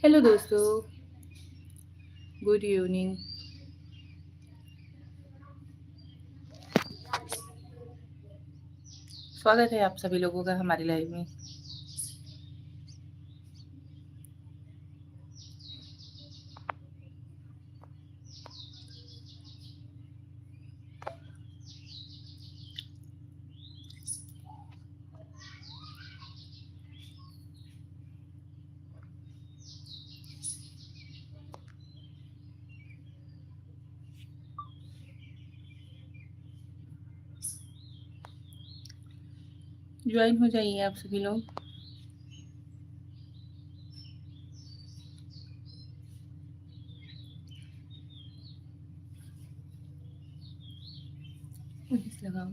Hello दोस्तों, good evening. स्वागत है आप सभी लोगों का हमारी लाइव में। ज्वाइन हो जाइए आप सभी लोग। लगाओ।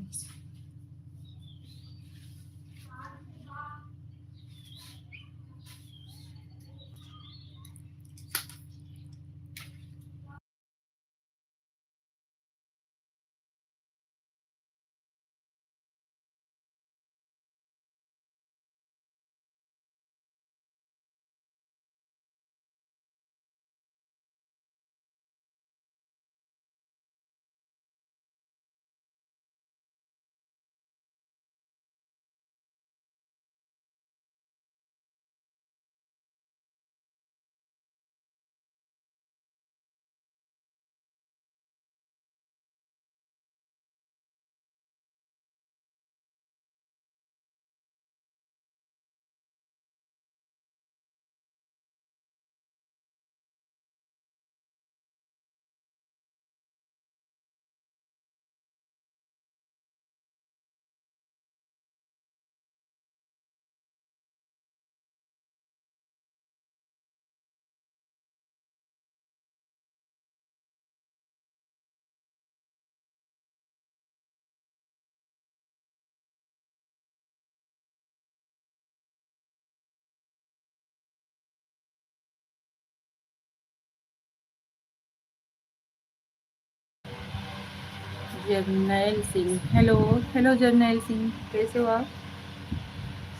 जर्नैल सिंह, हेलो हेलो जर्नैल सिंह, कैसे हो आप?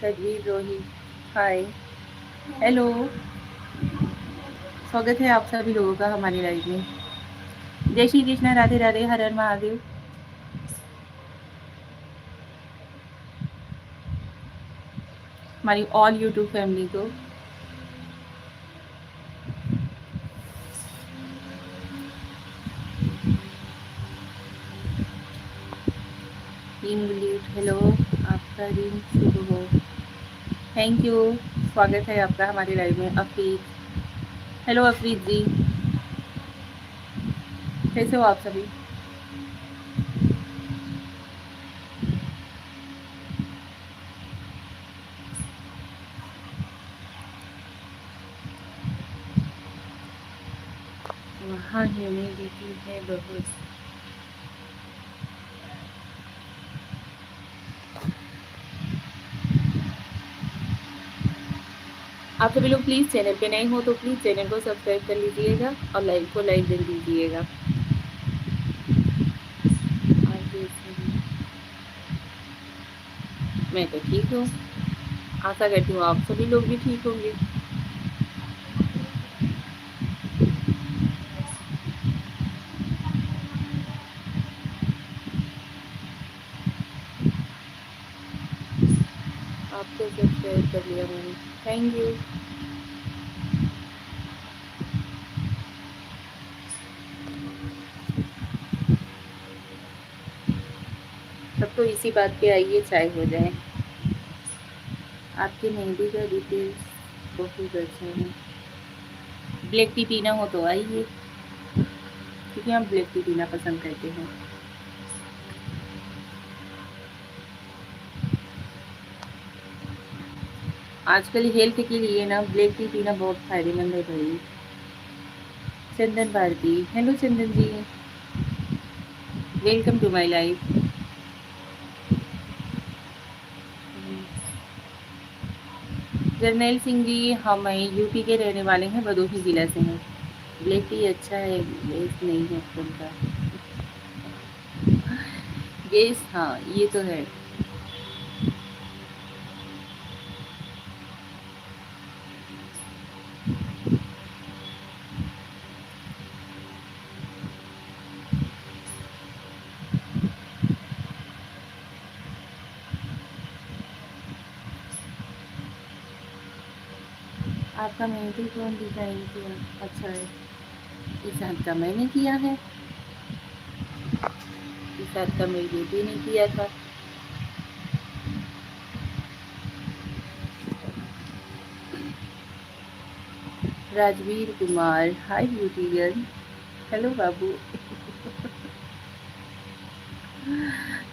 सदवीर रोहित, हाय, हेलो। स्वागत है आप सभी लोगों का हमारी लाइव में। जय श्री कृष्ण, राधे राधे, हर हर महादेव। हमारी ऑल यूट्यूब फैमिली को हेलो, आपका दिन शुभ हो। Thank you. स्वागत है आपका हमारी लाइव में। अफरीद, हेलो अफरीद जी, कैसे हो आप सभी? वहाँ ह्यूमिडिटी है बहुत। आप सभी लोग प्लीज़ चैनल पे नए हो तो प्लीज़ चैनल को सब्सक्राइब कर लीजिएगा और लाइक को लाइक दे दीजिएगा। मैं तो ठीक हूँ, आशा करती हूँ आप सभी लोग भी ठीक होंगे। आपको सब्सक्राइब कर लिया मैंने, थैंक यू। तब तो इसी बात पे आइए, चाय हो जाए। आपकी मेहंदी का डिटेल्स बहुत अच्छा है। ब्लैक टी पीना हो तो आइए, क्योंकि हम ब्लैक टी पीना पसंद करते हैं। आजकल हेल्थ के लिए ना ब्लैक टी पीना बहुत फायदेमंद है भाई। Chandan Bharti, hello Chandan ji, welcome to my life. Jarnail Singh ji, हम यूपी के रहने वाले हैं, भदोही जिला से हैं। ब्लैक टी अच्छा है, गैस नहीं है खून का। गैस, हाँ ये तो है। आपका मेहंदी कौन डिजाइन किया? अच्छा है, इस हाथ का मैंने किया है, इस हाथ का मेरी बेटी ने किया था। राजवीर कुमार, हाय ब्यूटी गर्ल, हेलो बाबू।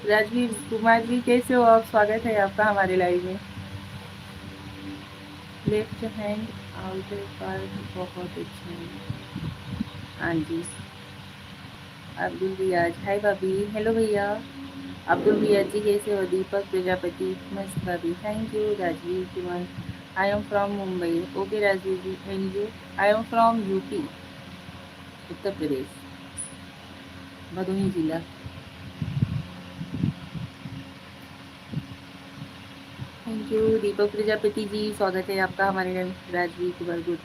राजवीर कुमार जी कैसे हो आप? स्वागत है आपका हमारे लाइव में। लेफ्ट हैंड आउटर पार्ट बहुत अच्छा है। हाँ जी। अब्दुल रियाज, हाय भाभी, हेलो भैया। अब्दुल रियाज जी कैसे हो? दीपक प्रजापति, मस्त भाभी, thank you. Rajveer Kumar, I am from Mumbai, okay Rajveer ji, and you? I am from UP, Uttar Pradesh, Bhadohi जिला। थैंक यू दीपक प्रजापति जी, स्वागत है आपका हमारे राजवीर कुमार गुड।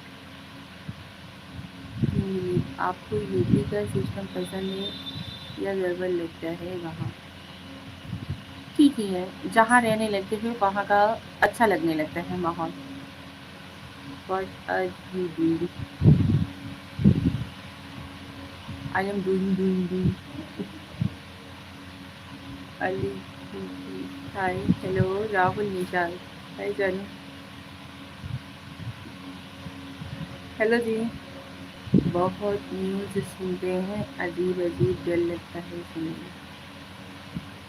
आपको यूपी का सिस्टम पसंद है या गड़बड़ लगता है? वहाँ ठीक ही है, जहाँ रहने लगते हैं वहाँ का अच्छा लगने लगता है माहौल। What are you doing? I am doing. Ali, hi, hello, Rahul Nishal, हाय जानू, हेलो जी। बहुत न्यूज़ सुनते हैं, अजीब अजीब डर लगता है सुनने।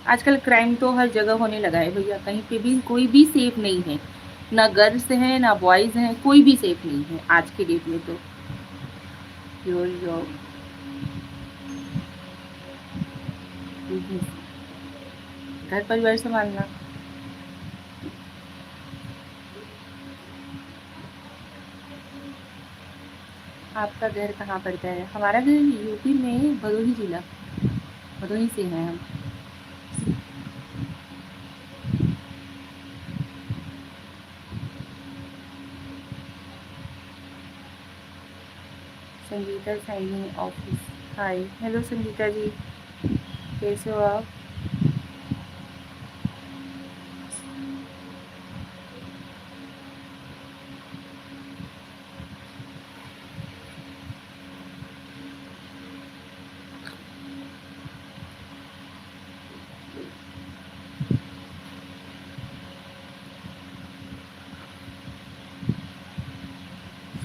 आजकल क्राइम तो हर जगह होने लगा है भैया, कहीं पे भी कोई भी सेफ नहीं है, ना गर्ल्स हैं ना बॉयज़ हैं, कोई भी सेफ नहीं है आज के डेट में तो। योर जॉब, घर परिवार संभालना। आपका घर कहाँ पड़ता है? हमारा घर यूपी में भदोही जिला, भदोही से हैं हम। संगीता साइनिंग ऑफिस, हाय, हेलो संगीता जी, कैसे हो आप?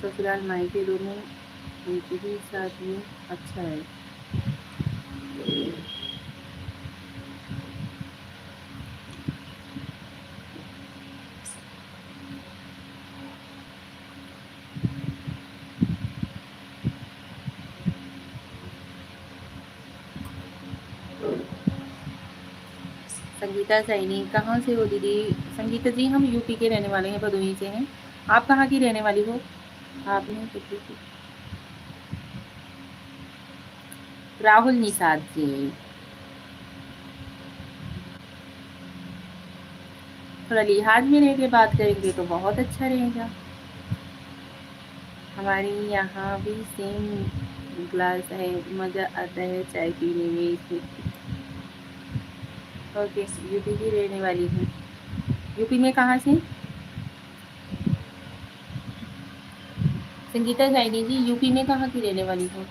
ससुराल मायके दोनों एक ही साथ में अच्छा है। संगीता सैनी, कहाँ से हो दीदी? संगीता जी हम यूपी के रहने वाले हैं, भदोही से हैं। आप कहाँ की रहने वाली हो? आपने कितनी की? राहुल निषाद जी, थोड़ा लिहाज में रह के बात करेंगे तो बहुत अच्छा रहेगा। हमारे यहाँ भी सेम ग्लास है, मज़ा आता है चाय पीने में इसमें। ओके, यूपी की रहने वाली हूँ। यूपी में कहाँ से? संगीता सैनी जी, यूपी में कहाँ की रहने वाली हूँ?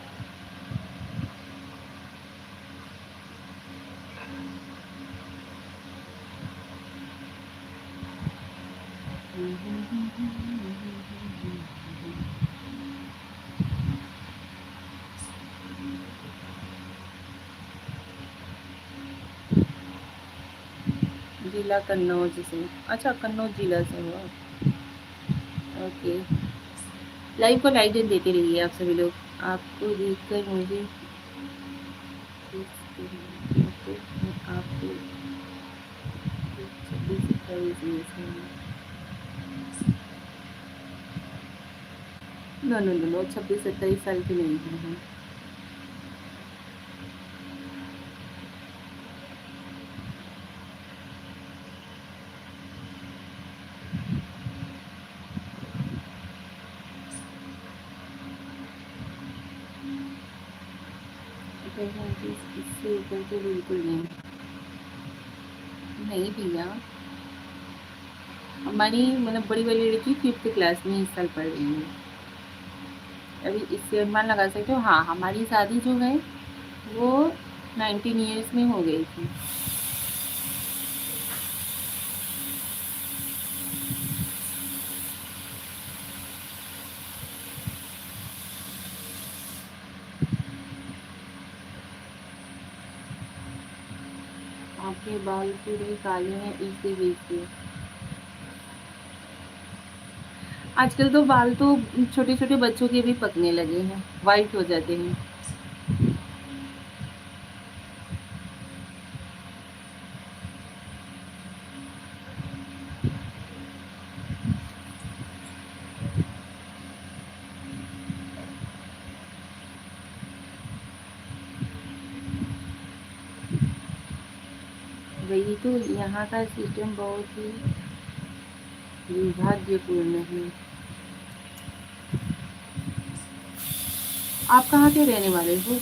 जिला कन्नौज से। अच्छा, कन्नौज जिला से हो आप। ओके, लाइव को लाइक देते रहिए आप सभी लोग। आपको देखकर मुझे आपको 26-27 नो 26-27 साल की नहीं है। इससे ऊपर तो बिल्कुल नहीं। नहीं भैया, हमारी मतलब बड़ी वाली लड़की 5th क्लास में इस साल पढ़ रही है। अभी इससे अनुमान लगा सकते हो। हाँ, हमारी शादी जो है वो 19 ईयर्स में हो गई थी। आपके बाल पूरे काले हैं इसे देखिए। आजकल तो बाल तो छोटे-छोटे बच्चों के भी पकने लगे हैं, व्हाइट हो जाते हैं। वही तो, यहाँ का सिस्टम बहुत ही दुर्भाग्यपूर्ण है। आप कहाँ के रहने वाले हो?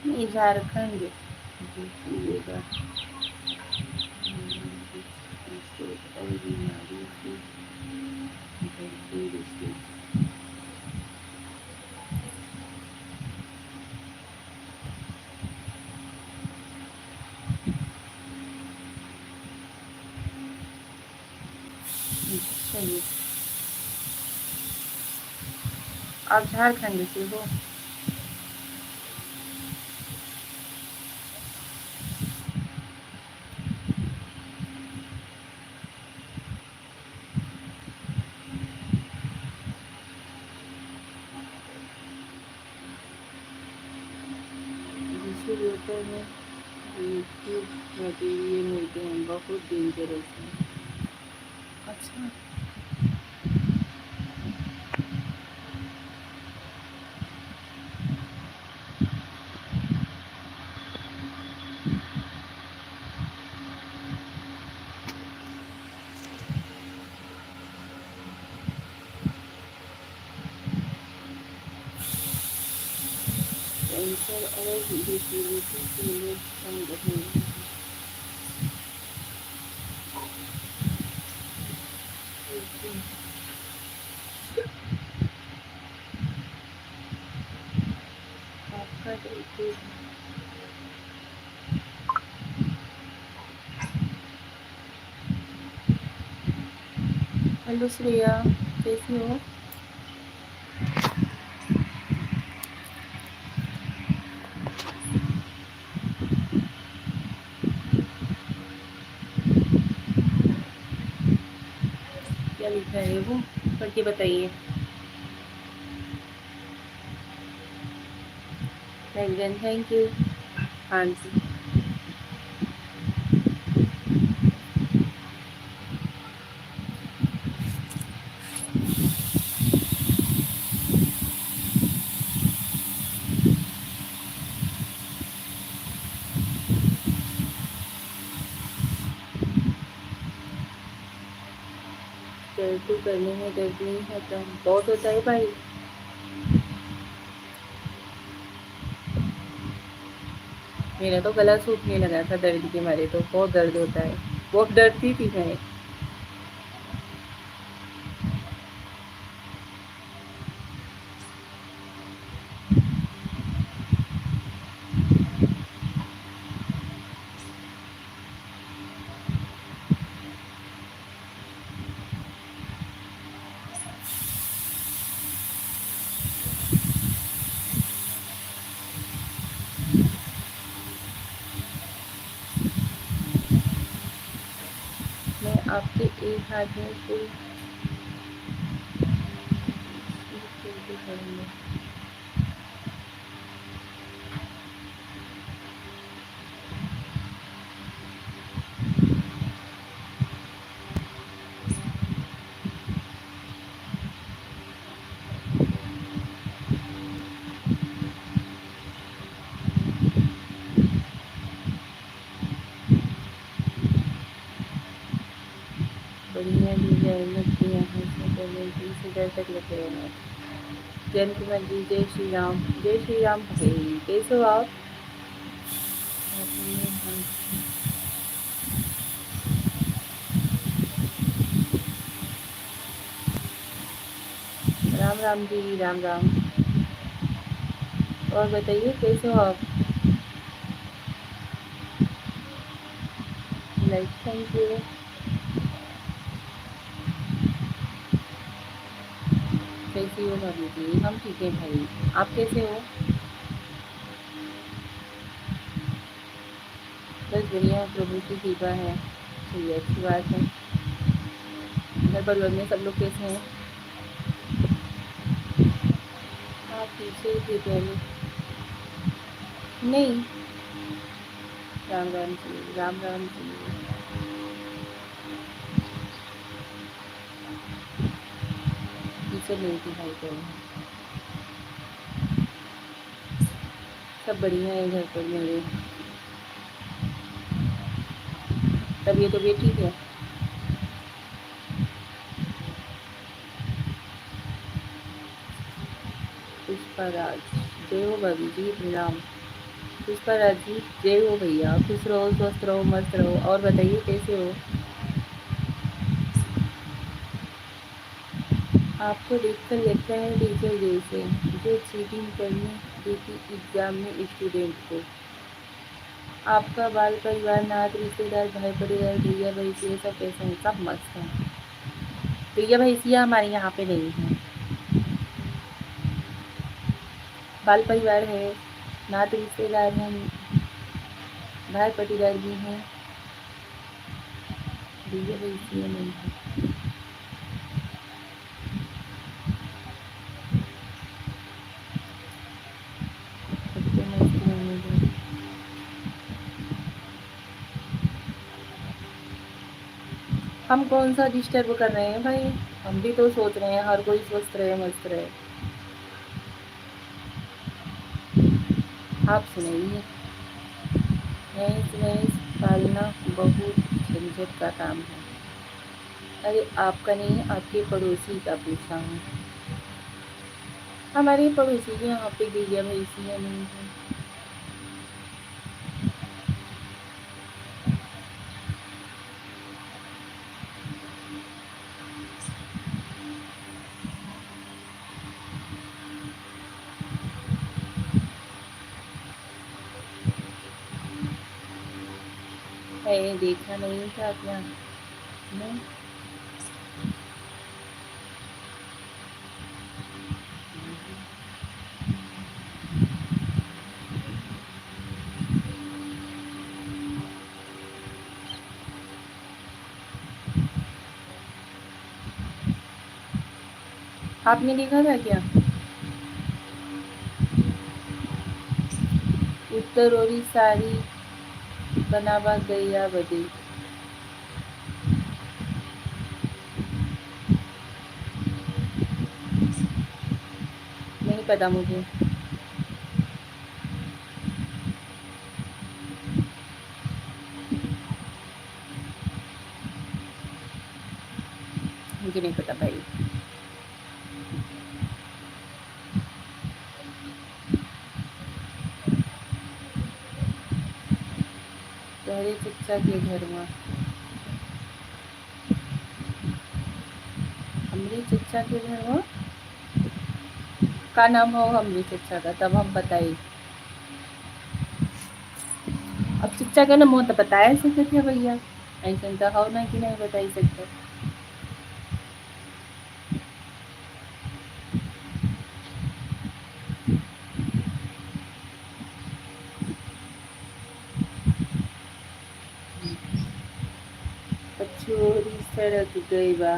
नहीं, झारखंड। देखिएगा। और बीमारी से भरपूर से। चलिए, आप झारखंड से हो? जिसे पेपर में लिक्विड मटेरियल मिलते हैं, बहुत डेंजरस है। अच्छा। कैंसर और डिसेबिलिटी के लोग कम रहेंगे। आपका देखिए। हेलो श्रेया, कैसी हो? क्या लिखा है वो, पढ़ के बताइए। Thank you. हाँ जी। टैटू करने में दर्द नहीं होता? बहुत होता है भाई। मेरा तो गला सूखने लगा था दर्द के मारे, तो बहुत दर्द होता है। बहुत डरती थी मैं। मैं आपके एक हाथ में फूल कैसे करूँगा? मेहनत के यहाँ से पेमेंट 30,000 तक लगे हैं। जेंटलमैन जी, जय श्री राम। जय श्री राम भाई, कैसे हो आप? राम राम जी, राम राम। और बताइए कैसे हो आप? Like, thank you. कैसी हो भाभी जी? हम ठीक है भाई, आप कैसे हो? बस बढ़िया, प्रभु की कृपा है। चलिए, अच्छी बात है। घर परिवार में सब लोग कैसे हैं? आप पीछे थे पहले? नहीं। राम राम जी, राम राम जी। पीछे नहीं थी भाई पहले। सब बढ़िया है घर पर मेरे। तबीयत तो ठीक है? पुष्पा राज, जय हो भाभी जी, प्रणाम। पुष्पा राज जी, जय हो भैया, खुश रहो, स्वस्थ रहो, मस्त रहो। और बताइए कैसे हो? आपको देखकर लगता है टीचर जैसे, जो चीटिंग करने देती एग्जाम में स्टूडेंट को। आपका बाल परिवार, नात, रिश्तेदार, भाई परिवार, भैया भैंसिया सब कैसे हैं? सब मस्त हैं। भैया भैंसिया हमारे यहाँ पे नहीं है। बाल परिवार है, नात रिश्तेदार हैं, भाई परिवार भी हैं, भैया भैंसिया नहीं है। सबसे मस्त मैनेजर। हम कौन सा डिस्टर्ब कर रहे हैं भाई? हम भी तो सोच रहे हैं हर कोई स्वस्थ रहे, मस्त रहे। आप सुनाइए। भैंस पालना बहुत झंझट का काम है। अरे आपका नहीं, आपके पड़ोसी का पूछा हूँ। हमारे पड़ोसी के यहाँ पे गैया भैंसियाँ नहीं है। है, देखा नहीं था क्या? नहीं। आपने देखा था क्या? उत्तर ओरी सारी बनावा गैया बदे। नहीं पता मुझे। मुझे नहीं पता भाई। पहले चच्चा के घर में, हमरे चच्चा के घर में का नाम हो हमरे चच्चा का, तब हम बताई। अब चच्चा का नाम हो तो बताया सकते थे भैया। ऐसा तो हो ना कि नहीं बताई सकते। छोरी सड़क गई बा।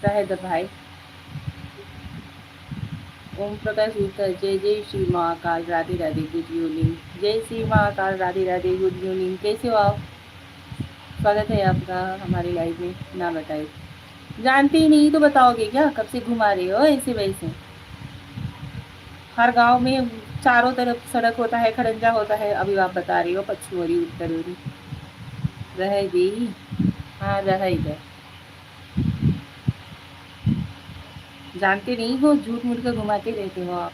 रहे दे भाई। ओम प्रकाश गुप्ता, जय जय श्री महाकाल, राधे राधे, गुड इवनिंग। जय श्री महाकाल, राधे राधे, गुड इवनिंग। कैसे हो आप? स्वागत है आपका हमारी लाइफ में। ना बताए, जानते ही नहीं तो बताओगे क्या? कब से घुमा रहे हो ऐसे वैसे? हर गांव में चारों तरफ सड़क होता है, खड़ंजा होता है, अभी आप बता रही हो पछुआरी उत्तरवरी। रह गई। हाँ रहा इधर। जानते नहीं हो, झूठ मूठ कर घुमाते रहते हो आप।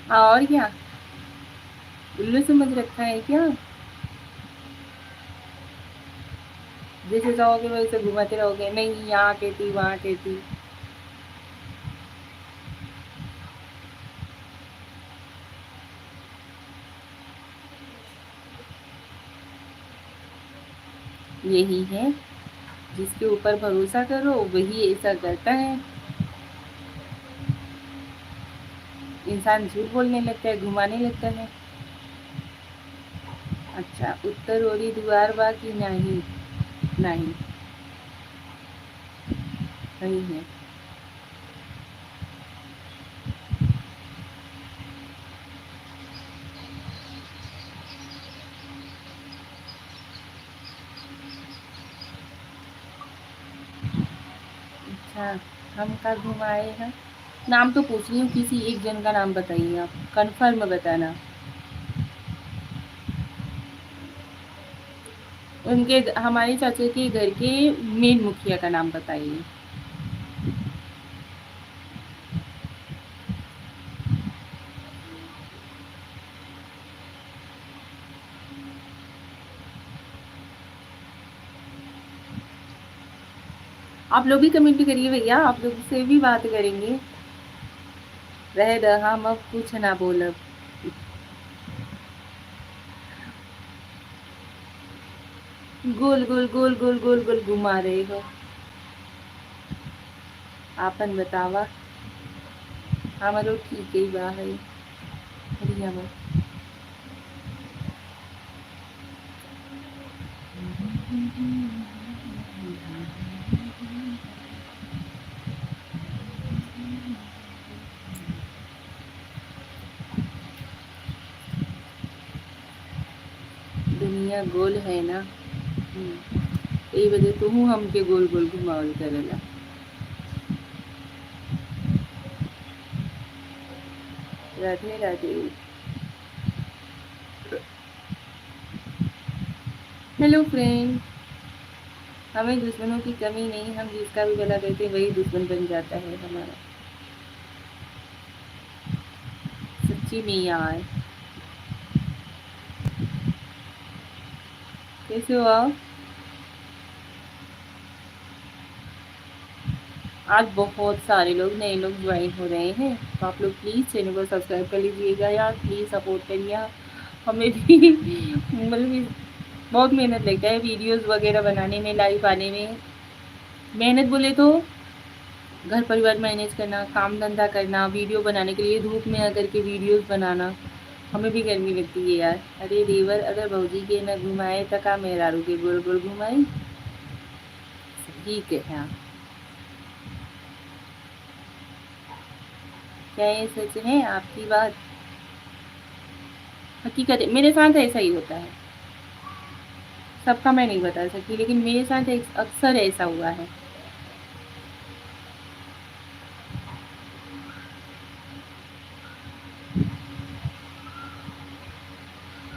हाँ और क्या, उल्लू समझ रखा है क्या? जैसे जाओगे वैसे घुमाते रहोगे, नहीं यहाँ कहती वहाँ कहती। यही है, जिसके ऊपर भरोसा करो वही ऐसा करता है। इंसान झूठ बोलने लगता है, घुमाने लगता है। अच्छा, उत्तर ओरी द्वार बा की नहीं? नहीं, नहीं है। अच्छा, हम का घुमाए हैं? नाम तो पूछ रही हूँ, किसी एक जन का नाम बताइए आप, कन्फर्म बताना। उनके, हमारे चाचा के घर के मेन मुखिया का नाम बताइए। आप लोग भी कमेंट करिए भैया, आप लोग से भी बात करेंगे। रह रहा हम अब कुछ ना बोलब। गोल गोल गोल गोल गोल गोल घुमा रहे हो। आपन बतावा। हमारो ठीक ही बा है। बढ़िया बा। दुनिया गोल है ना। यही वजह तो हूँ हमके गोल गोल घुमावल करेला। राधे राधे। Hello friend. हमें दुश्मनों की कमी नहीं, हम जिसका भी भला करते वही दुश्मन बन जाता है हमारा। सच्ची में यार। कैसे हो आप? आज बहुत सारे लोग नए लोग ज्वाइन हो रहे हैं, तो आप लोग प्लीज़ चैनल को सब्सक्राइब कर लीजिएगा यार, प्लीज़ सपोर्ट करिए। हमें भी मतलब कि बहुत मेहनत लगता है वीडियोस वगैरह बनाने में, लाइव आने में। मेहनत बोले तो घर परिवार मैनेज करना, काम धंधा करना, वीडियो बनाने के लिए धूप में आकर के वीडियोस बनाना, हमें भी गर्मी लगती है यार। अरे देवर अगर भौजी के न घुमाए तो का मेहरारू के गोल गोल घुमाई। ठीक है हाँ। क्या ये सच है आपकी बात? हकीकत है, मेरे साथ ऐसा ही होता है। सबका मैं नहीं बता सकती, लेकिन मेरे साथ अक्सर ऐसा हुआ है।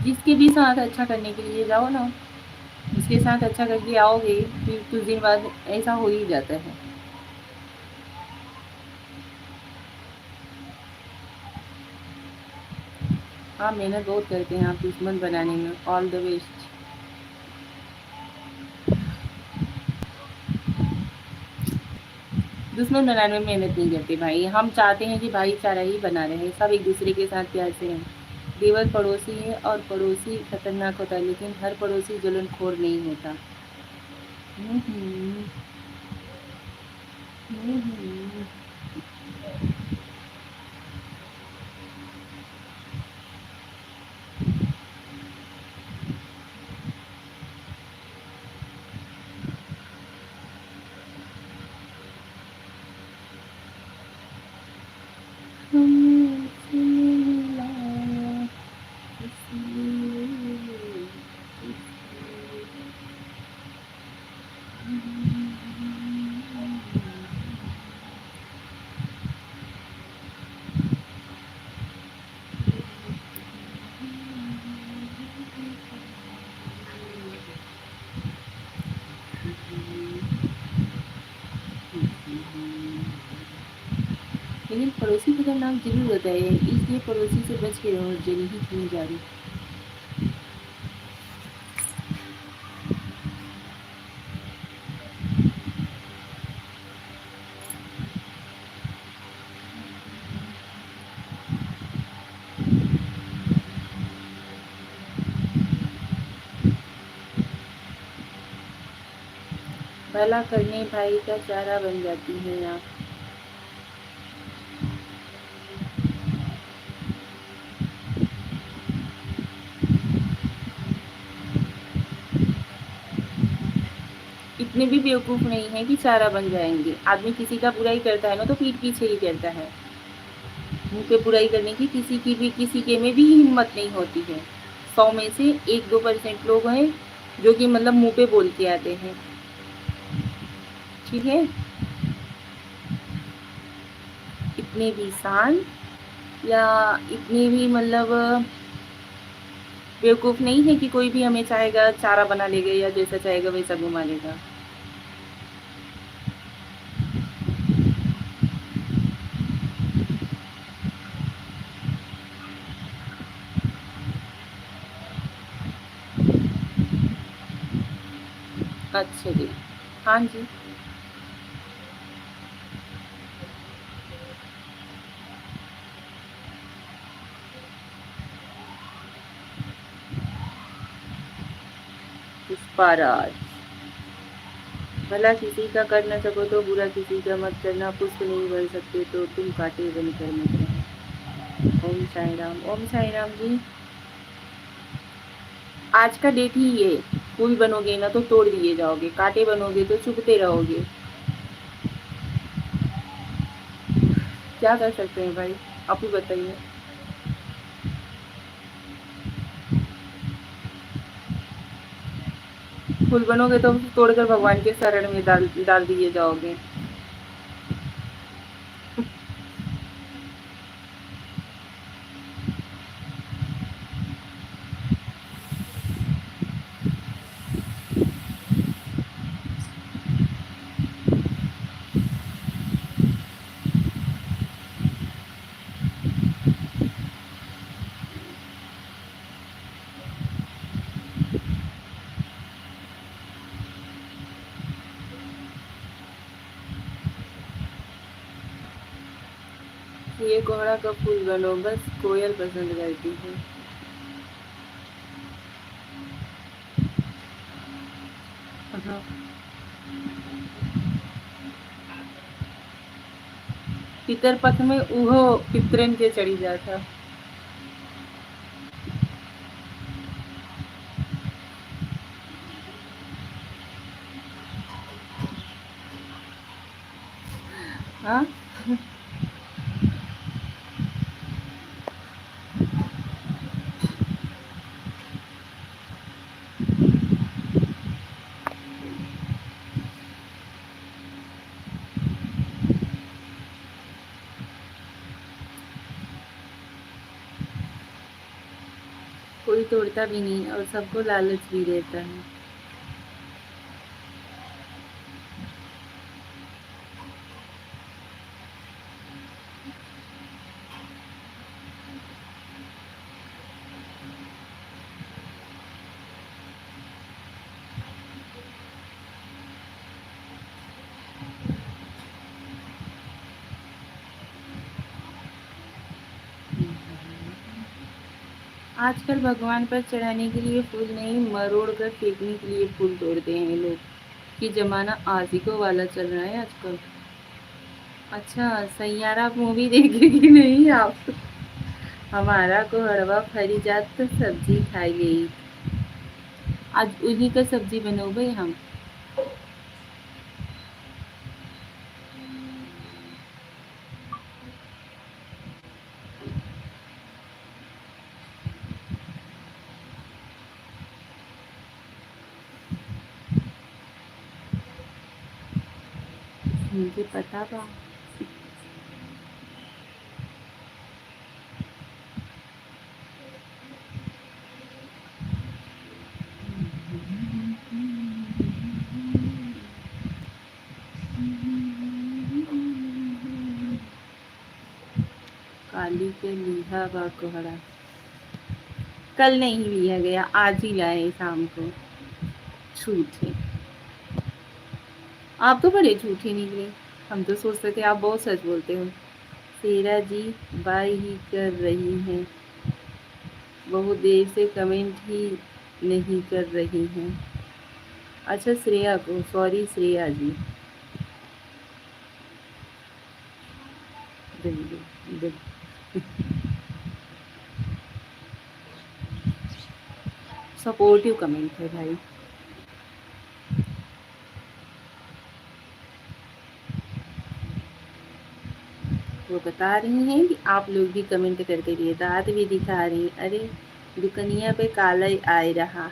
जिसके भी साथ अच्छा करने के लिए जाओ ना, उसके साथ अच्छा करके आओगे, फिर कुछ दिन बाद ऐसा हो ही जाता है। आप मेहनत बहुत करते हैं आप दुश्मन बनाने में, ऑल द बेस्ट। दुश्मन बनाने में मेहनत नहीं करते भाई, हम चाहते हैं कि भाईचारा ही बना रहे, सब एक दूसरे के साथ प्यार से रहें। देवर पड़ोसी है और पड़ोसी खतरनाक होता है, लेकिन हर पड़ोसी जलनखोर नहीं होता। हम्म, हम्म। हमसे मिलाया इसलिए, पड़ोसी खतरनाक जरूर होता है, इसलिए पड़ोसी से बच के रहो। जल्दी क्यों जा रही? भला करने भाई का चारा बन जाती है आप। इतने भी बेवकूफ़ नहीं है कि चारा बन जाएंगे। आदमी किसी का बुराई करता है ना तो पीठ पीछे ही करता है। मुंह पे बुराई करने की किसी के में भी हिम्मत नहीं होती है। 100 में से 1-2% लोग हैं जो कि मतलब मुंह पे बोल के आते हैं। ठीक है, इतने भी शांत या इतने भी मतलब बेवकूफ़ नहीं है कि कोई भी हमें चाहेगा चारा बना लेगा या जैसा चाहेगा वैसा घुमा लेगा। अच्छा जी, हाँ जी। पुष्पाराज, भला किसी का कर न सको तो बुरा किसी का मत करना। पुष्प नहीं बन सकते तो तुम कांटे बनकर मत रहना। ओम साई राम, ओम साई राम जी। आज का डेट ही ये, फूल बनोगे ना तो तोड़ दिए जाओगे, कांटे बनोगे तो चुभते रहोगे। क्या कर सकते हैं भाई, आप ही बताइए। फूल बनोगे तो तोड़कर भगवान के शरण में डाल डाल दिए जाओगे। ये कोहड़ा का फूल बनो, बस कोयल पसंद करती है। हाँ। पितर पथ में उहो पितरन के चढ़ी जाता। हाँ, कोई तोड़ता भी नहीं और सबको लालच भी रहता है। आजकल भगवान पर चढ़ाने के लिए फूल नहीं, मरोड़ कर फेंकने के लिए फूल तोड़ते हैं लोग। कि जमाना आशिकों वाला चल रहा है आजकल। अच्छा, सैयारा मूवी देखे कि नहीं आप? हमारा को हड़वा फरी जात तो सब्जी खाई गई। आज उन्हीं का सब्जी बनोगे हम। मुझे पता बा। खाली के लिया व कोहरा। कल नहीं लिया गया, आज ही लाए शाम को। झूठे, आप तो बड़े झूठे निकले। हम तो सोचते थे आप बहुत सच बोलते हो। सेरा जी बाय ही कर रही हैं, बहुत देर से कमेंट ही नहीं कर रही हैं। अच्छा श्रेया को, सॉरी श्रेया जी। सपोर्टिव कमेंट है भाई। वो बता रही हैं कि आप लोग भी कमेंट करते रहिए, दांत भी दिखा रही। अरे दुकनिया पे काला आए रहा।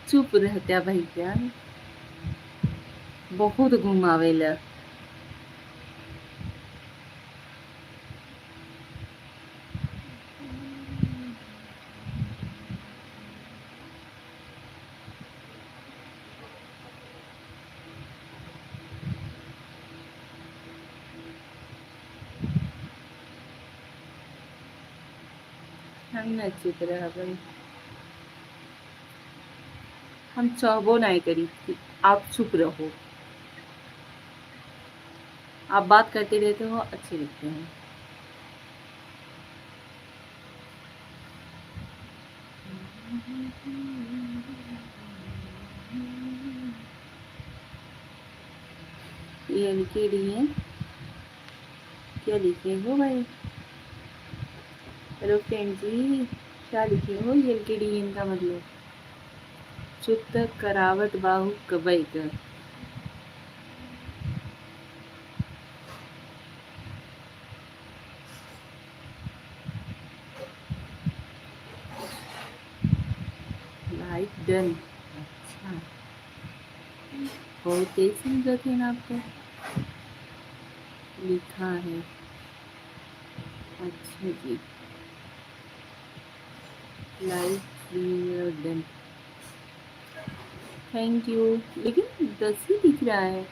चुप रहता भैया, बहुत घुमावेला। हम न चुप रह भाई, हम चाहबो नहीं करी थी आप चुप रहो। आप बात करते रहते हो, अच्छे लगते हैं। ये लिखे रही हैं, क्या लिखे हो भाई? हेलो फ्रेंड जी, क्या लिखे हो? ये लिखे डी का मतलब चुप तक करावत बाहु कबई कर। Like done. अच्छा, बहुत तेज समझा थे ना आपको, लिखा है। अच्छा जी, लाइक डन, थैंक यू। लेकिन 10 ही दिख रहा है।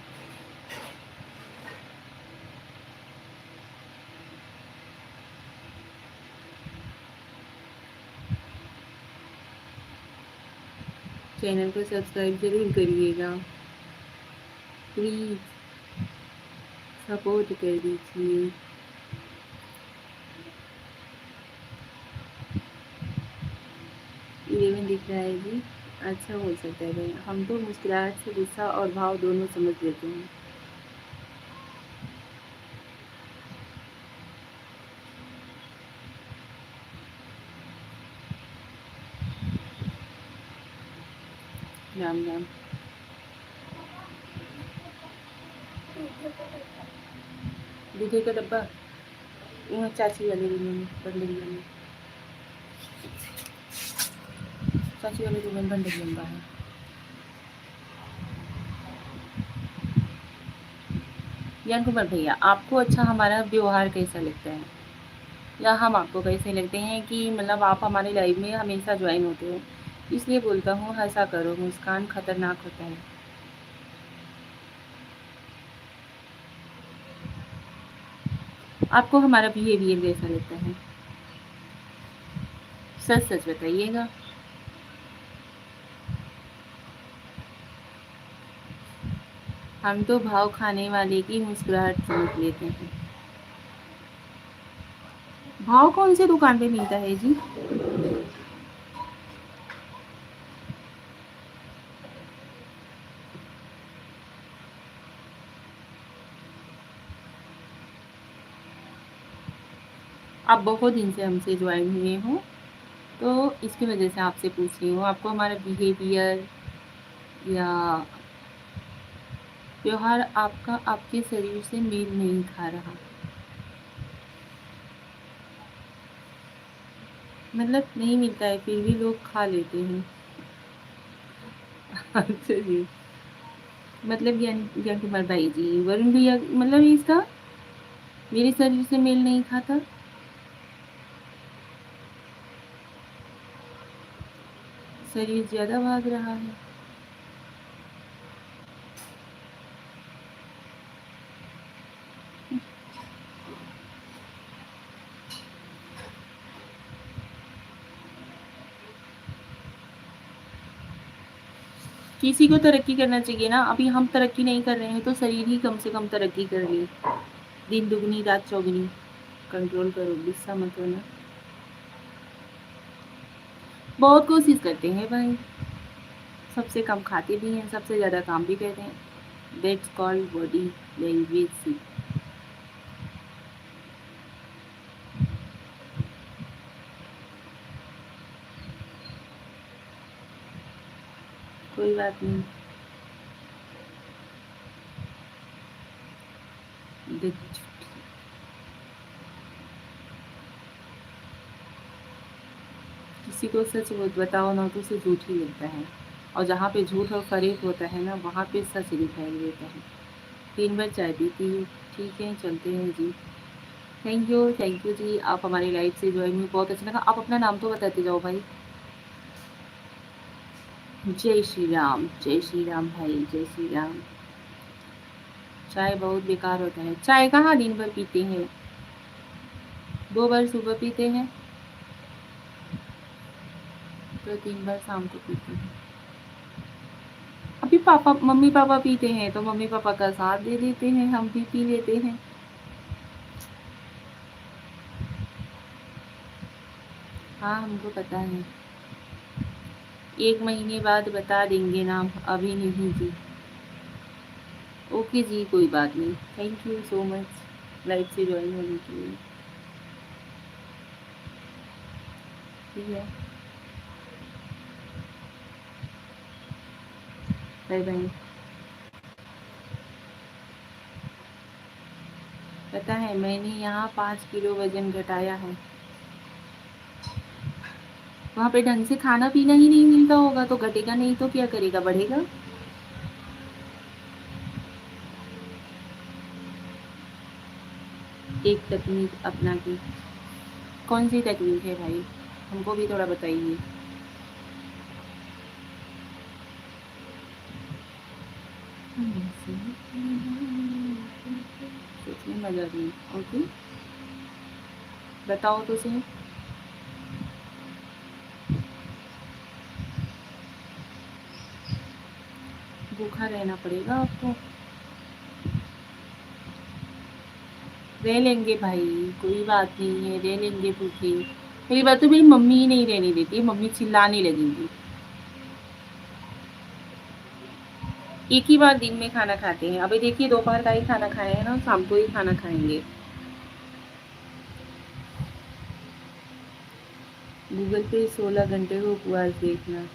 चैनल को सब्सक्राइब जरूर करिएगा, प्लीज़ सपोर्ट कर दीजिए। 11 दिख रहा है जी। अच्छा हो सकता है भाई, हम तो मुस्कुराहट से गुस्सा और भाव दोनों समझ लेते हैं। राम राम। दूधे का डब्बा वहाँ चाची वाले रूम में, बंदरिया में। चाची वाले रूम में बंदर लंबा है। ज्ञान कुमार भैया, आपको अच्छा हमारा व्यवहार कैसा लगता है, या हम आपको कैसे लगते हैं कि मतलब आप हमारे लाइफ में हमेशा ज्वाइन होते हो? इसलिए बोलता हूँ हंसा करो, मुस्कान खतरनाक होता है। आपको हमारा बिहेवियर कैसा लगता है? सच सच बताइएगा। हम तो भाव खाने वाले की मुस्कुराहट समझ लेते हैं। भाव कौन से दुकान पे मिलता है जी? आप बहुत दिन से हमसे ज्वाइन हुए हो, तो इसकी वजह से आपसे पूछ रही हूँ, आपको हमारा बिहेवियर या व्यवहार आपका आपके शरीर से मेल नहीं खा रहा? मतलब नहीं मिलता है फिर भी लोग खा लेते हैं। अच्छा जी, मतलब ज्ञान कुमार भाई जी, वरुण भैया मतलब इसका मेरे शरीर से मेल नहीं खाता। शरीर ज़्यादा भाग रहा है। किसी को तरक्की करना चाहिए ना। अभी हम तरक्की नहीं कर रहे हैं तो शरीर ही कम से कम तरक्की कर ले। दिन दुगनी रात चौगुनी। कंट्रोल करो, गुस्सा मत होना। बहुत कोशिश करते हैं भाई, सबसे कम खाते भी हैं, सबसे ज़्यादा काम भी करते हैं। That's called body language see. कोई बात नहीं। किसी को सच बताओ ना तो उसे झूठ ही लगता है, और जहाँ पे झूठ और फरेब होता है ना वहाँ पे सच दिखाई देता है। 3 बार चाय पीती हूँ। ठीक है, चलते हैं जी। थैंक यू जी, आप हमारी लाइव से ज्वाइन हुए, बहुत अच्छा लगा। आप अपना नाम तो बताते जाओ भाई। जय श्री राम भाई, जय श्री राम। चाय बहुत बेकार होता है। चाय कहाँ दिन भर पीते हैं, 2 बार सुबह पीते हैं तो 3 बार शाम को पीते हैं। अभी पापा मम्मी पापा पीते हैं तो मम्मी पापा का साथ दे देते हैं, हम भी पी लेते हैं। हाँ, हमको पता है। 1 महीने बाद बता देंगे नाम, अभी नहीं जी। ओके जी, कोई बात नहीं। Thank you so much live से ज्वाइन होने के लिए। ठीक है, बाय बाय। पता है मैंने यहाँ 5 किलो वजन घटाया है। वहाँ पे ढंग से खाना पीना ही नहीं मिलता होगा तो घटेगा नहीं तो क्या करेगा, बढ़ेगा। एक तकनीक अपना के। कौन सी तकनीक है भाई, हमको भी थोड़ा बताइए। सोचने मजा भी। ओके, बताओ तो सही। भूखा रहना पड़ेगा आपको। रह लेंगे भाई, कोई बात नहीं है, रह लेंगे भूखे। मेरी बात तो मेरी मम्मी ही नहीं रहने देती, मम्मी चिल्लाने लगेंगी। एक ही बार दिन में खाना खाते हैं। अभी देखिए दोपहर का ही खाना खाए हैं ना, शाम को ही खाना खाएंगे। गूगल पे 16 घंटे को उपवास देखना।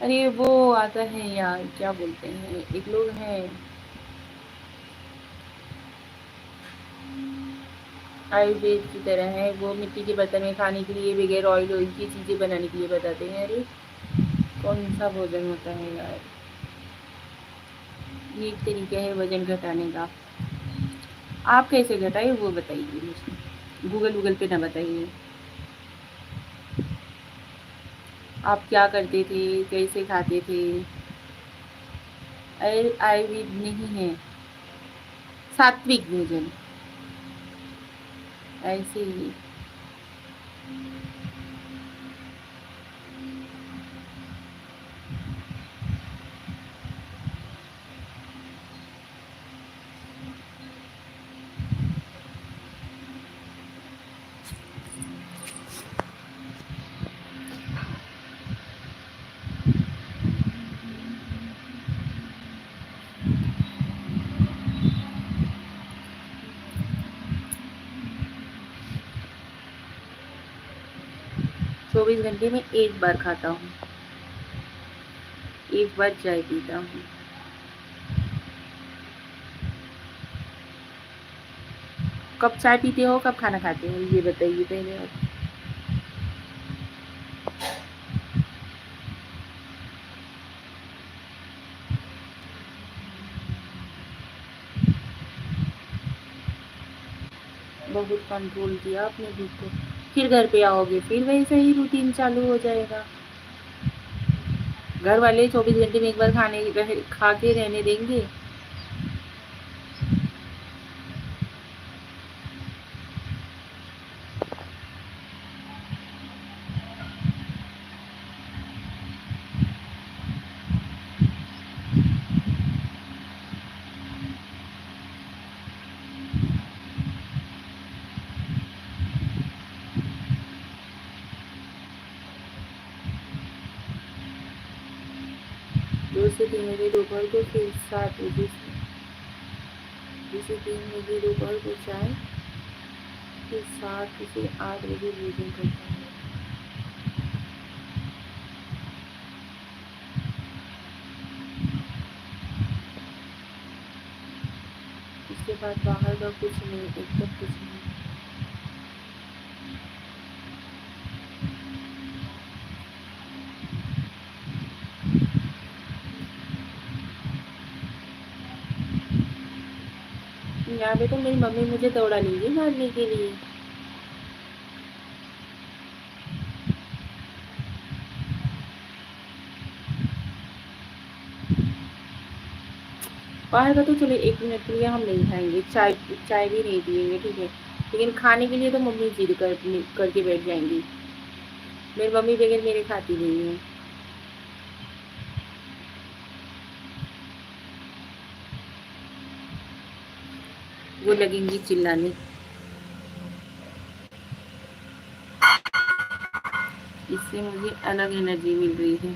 अरे वो आता है यार, क्या बोलते हैं, एक लोग हैं आयुर्वेद की तरह है, वो मिट्टी के बर्तन में खाने के लिए बगैर ऑयल ऑयल की चीज़ें बनाने के लिए बताते हैं। अरे कौन सा भोजन होता है यार, ये एक तरीका है वजन घटाने का। आप कैसे घटाए वो बताइए मुझे, गूगल पे ना बताइए। आप क्या करते थे, कैसे खाते थे। आयुर्वेद नहीं है, सात्विक भोजन ऐसे ही। 24 घंटे में एक बार खाता हूँ, एक बार चाय पीता हूँ। कब चाय पीते हो, कब खाना खाते हो, ये बताइए पहले आप। बहुत कंट्रोल किया आपने खुद को, फिर घर पे आओगे फिर वैसे ही रूटीन चालू हो जाएगा। घर वाले 24 घंटे में एक बार खा के रहने देंगे? दो से 3 बजे दोपहर को, फिर 7 बजे से 3 बजे दोपहर को चाय, फिर 7 से 8 बजे भोजन करता हूँ। उसके बाद बाहर का कुछ नहीं, एकदम कुछ नहीं। यहाँ पे तो मेरी मम्मी मुझे दौड़ा लीजिए मारने के लिए। बाहर का तो चलो 1 मिनट के लिए हम नहीं खाएंगे, चाय चाय भी नहीं पिएंगे, ठीक है, लेकिन खाने के लिए तो मम्मी जिद करके बैठ जाएंगी। मेरी मम्मी बगैर मेरे खाती नहीं है। वो लगेंगी चिल्लाने। इससे मुझे अलग एनर्जी मिल रही है।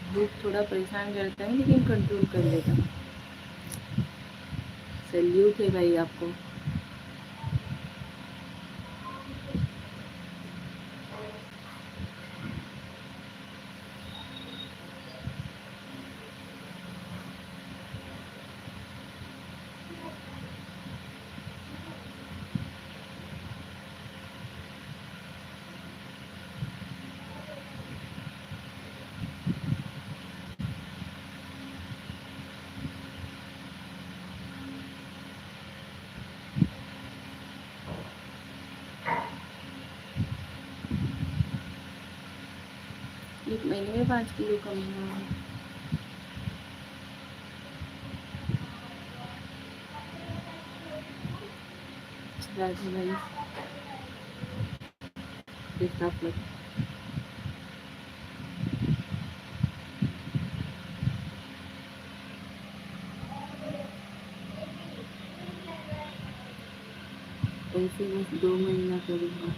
भूख थोड़ा परेशान करता है, लेकिन कंट्रोल कर लेता हूँ। सैल्यूट है भाई आपको। एक महीने में 5 किलो कम हुआ है। राधे भाई आप लोग ऐसे बस 2 महीना करूँगा,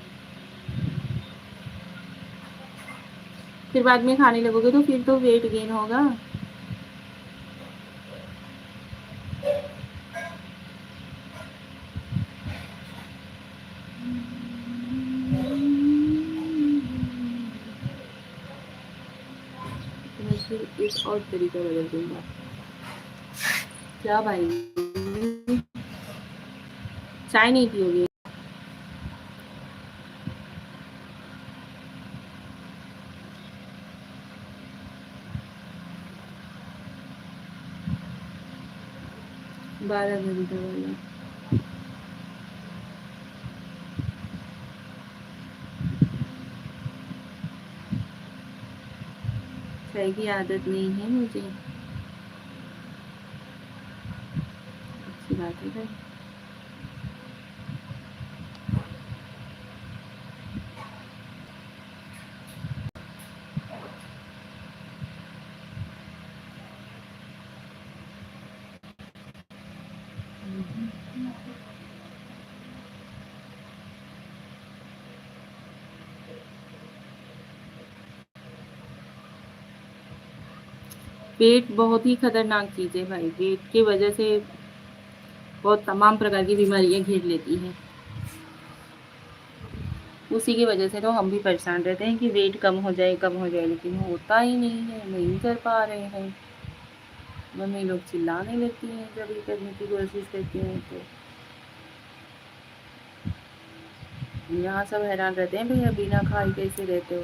फिर बाद में खाने लगोगे तो फिर तो वेट गेन होगा। तो मैं फिर एक और तरीका बदल दूंगा। क्या भाई, चाय नहीं पियोगे? बारह घंटे वाला चाय की आदत नहीं है मुझे। अच्छी बात है भाई। पेट बहुत ही खतरनाक चीज़ है भाई। पेट की वजह से बहुत तमाम प्रकार की बीमारियां घेर लेती हैं। उसी की वजह से तो हम भी परेशान रहते हैं कि वेट कम हो जाए, कम हो जाए, लेकिन होता ही नहीं है, नहीं कर पा रहे हैं। मम्मी लोग चिल्लाने लगती हैं जब ये करने की कोशिश करती हैं तो। यहाँ सब हैरान रहते हैं, भैया बिना खाए कैसे रहते हो।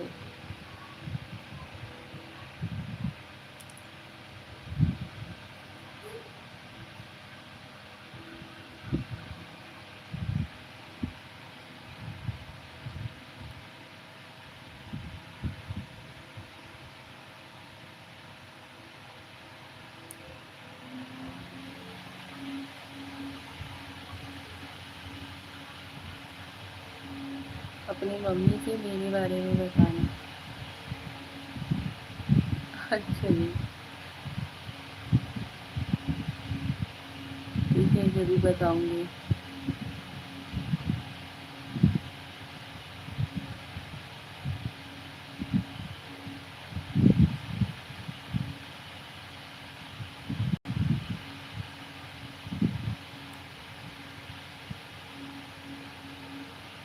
अपनी मम्मी से मेरे बारे में बताना। अच्छा जी, ठीक है, ज़रूर बताऊंगी।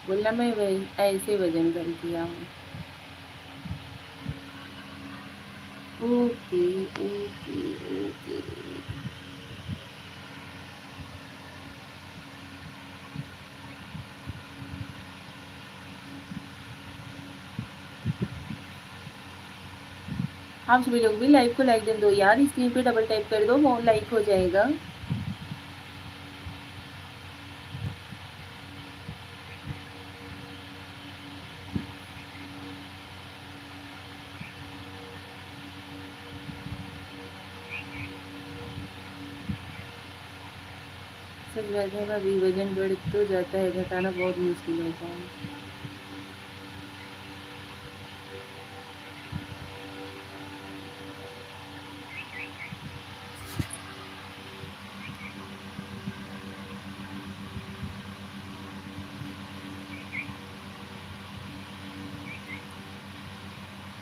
बोलना मैं वही ऐसे वजन कम किया हूँ। Okay okay okay. आप सभी लोग भी लाइव को लाइक कर दो यार, स्क्रीन पे डबल टाइप कर दो, वो लाइक हो जाएगा। सच बात है भाभी, वजन बढ़ तो जाता है, घटाना बहुत मुश्किल होता है।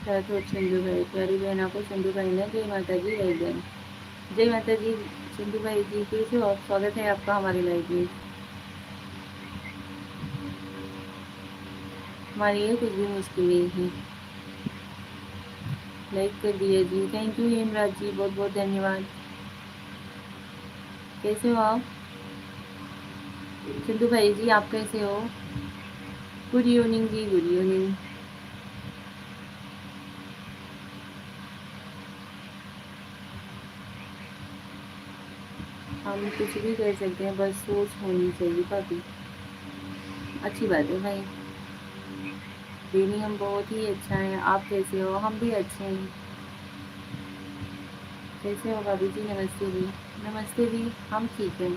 राठौर चंदू भाई, प्यारी बहन आपको चंदू भाई ने जय माता जी राइडन। जय माता जी चंदू भाई जी, कैसे हो आप? स्वागत है आपका हमारी लाइफ में। हमारे लिए कुछ भी मुश्किल नहीं है। लाइक कर दिया जी, थैंक यू हेमराज जी, बहुत बहुत धन्यवाद। कैसे हो आप चंदू भाई जी, आप कैसे हो? गुड इवनिंग जी, गुड इवनिंग। हम कुछ भी कर सकते हैं, बस सोच होनी चाहिए भाभी। अच्छी बात है भाई, डेली हम बहुत ही अच्छा है। आप कैसे हो? हम भी अच्छे हैं। कैसे हो भाभी जी? नमस्ते जी। नमस्ते जी, हम ठीक हैं।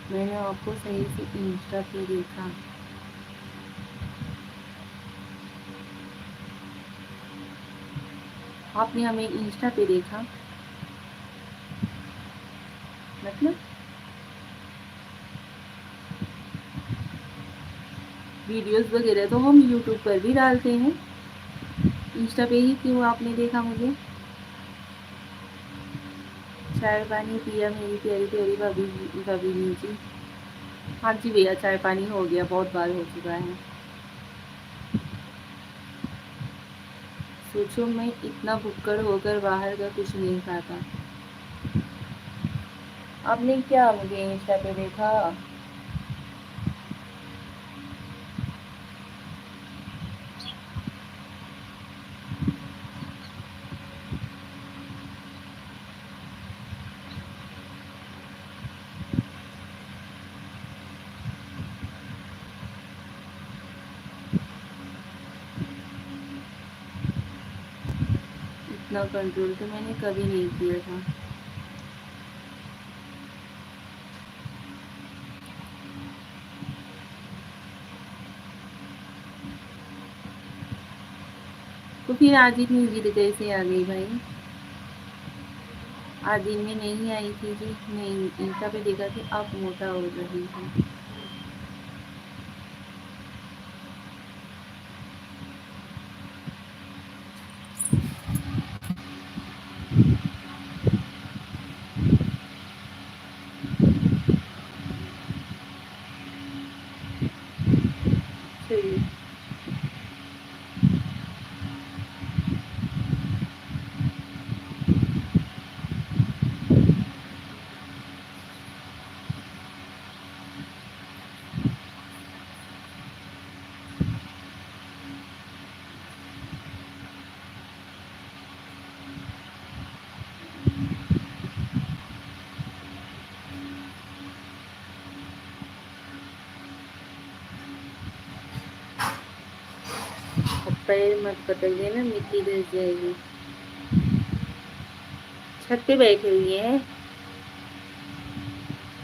मैंने आपको सही से इंस्टा पे देखा। आपने हमें इंस्टा पे देखा मतलब? वीडियोस वगैरह तो हम यूट्यूब पर भी डालते हैं, इंस्टा पे ही क्यों आपने देखा मुझे? चाय पानी पिया मेरी प्यारी प्यारी भाभी भाभी जी? हाँ जी भैया, चाय पानी हो गया, बहुत बार हो चुका है। सोचो मैं इतना भुक्कड़ होकर बाहर का कुछ नहीं खाता। आपने क्या मुझे इंस्टा पे देखा? इतना कंट्रोल तो मैंने कभी नहीं किया था। तो फिर आज इतनी जिद कैसे आ गई भाई? आज दिन में नहीं आई थी जी, नहीं इंस्टा पे देखा कि आप मोटा हो रही हैं। पैर मत पटक देना, मिट्टी धस जाएगी। छत पे बैठी हुई है,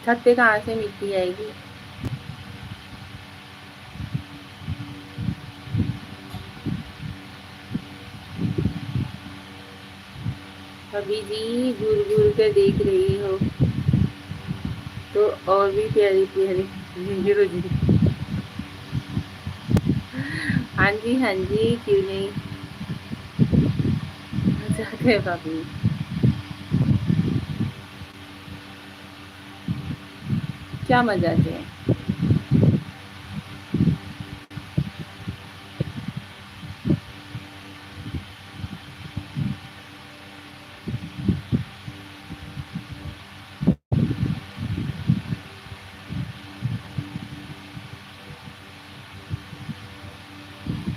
छत पे कहाँ से मिट्टी आएगी। अभी जी घूर घूर कर देख रही हो तो और भी प्यारी प्यारी हीरो जी। हाँ जी हाँ जी, क्यों नहीं, मजाक है भाभी। क्या मजाक है।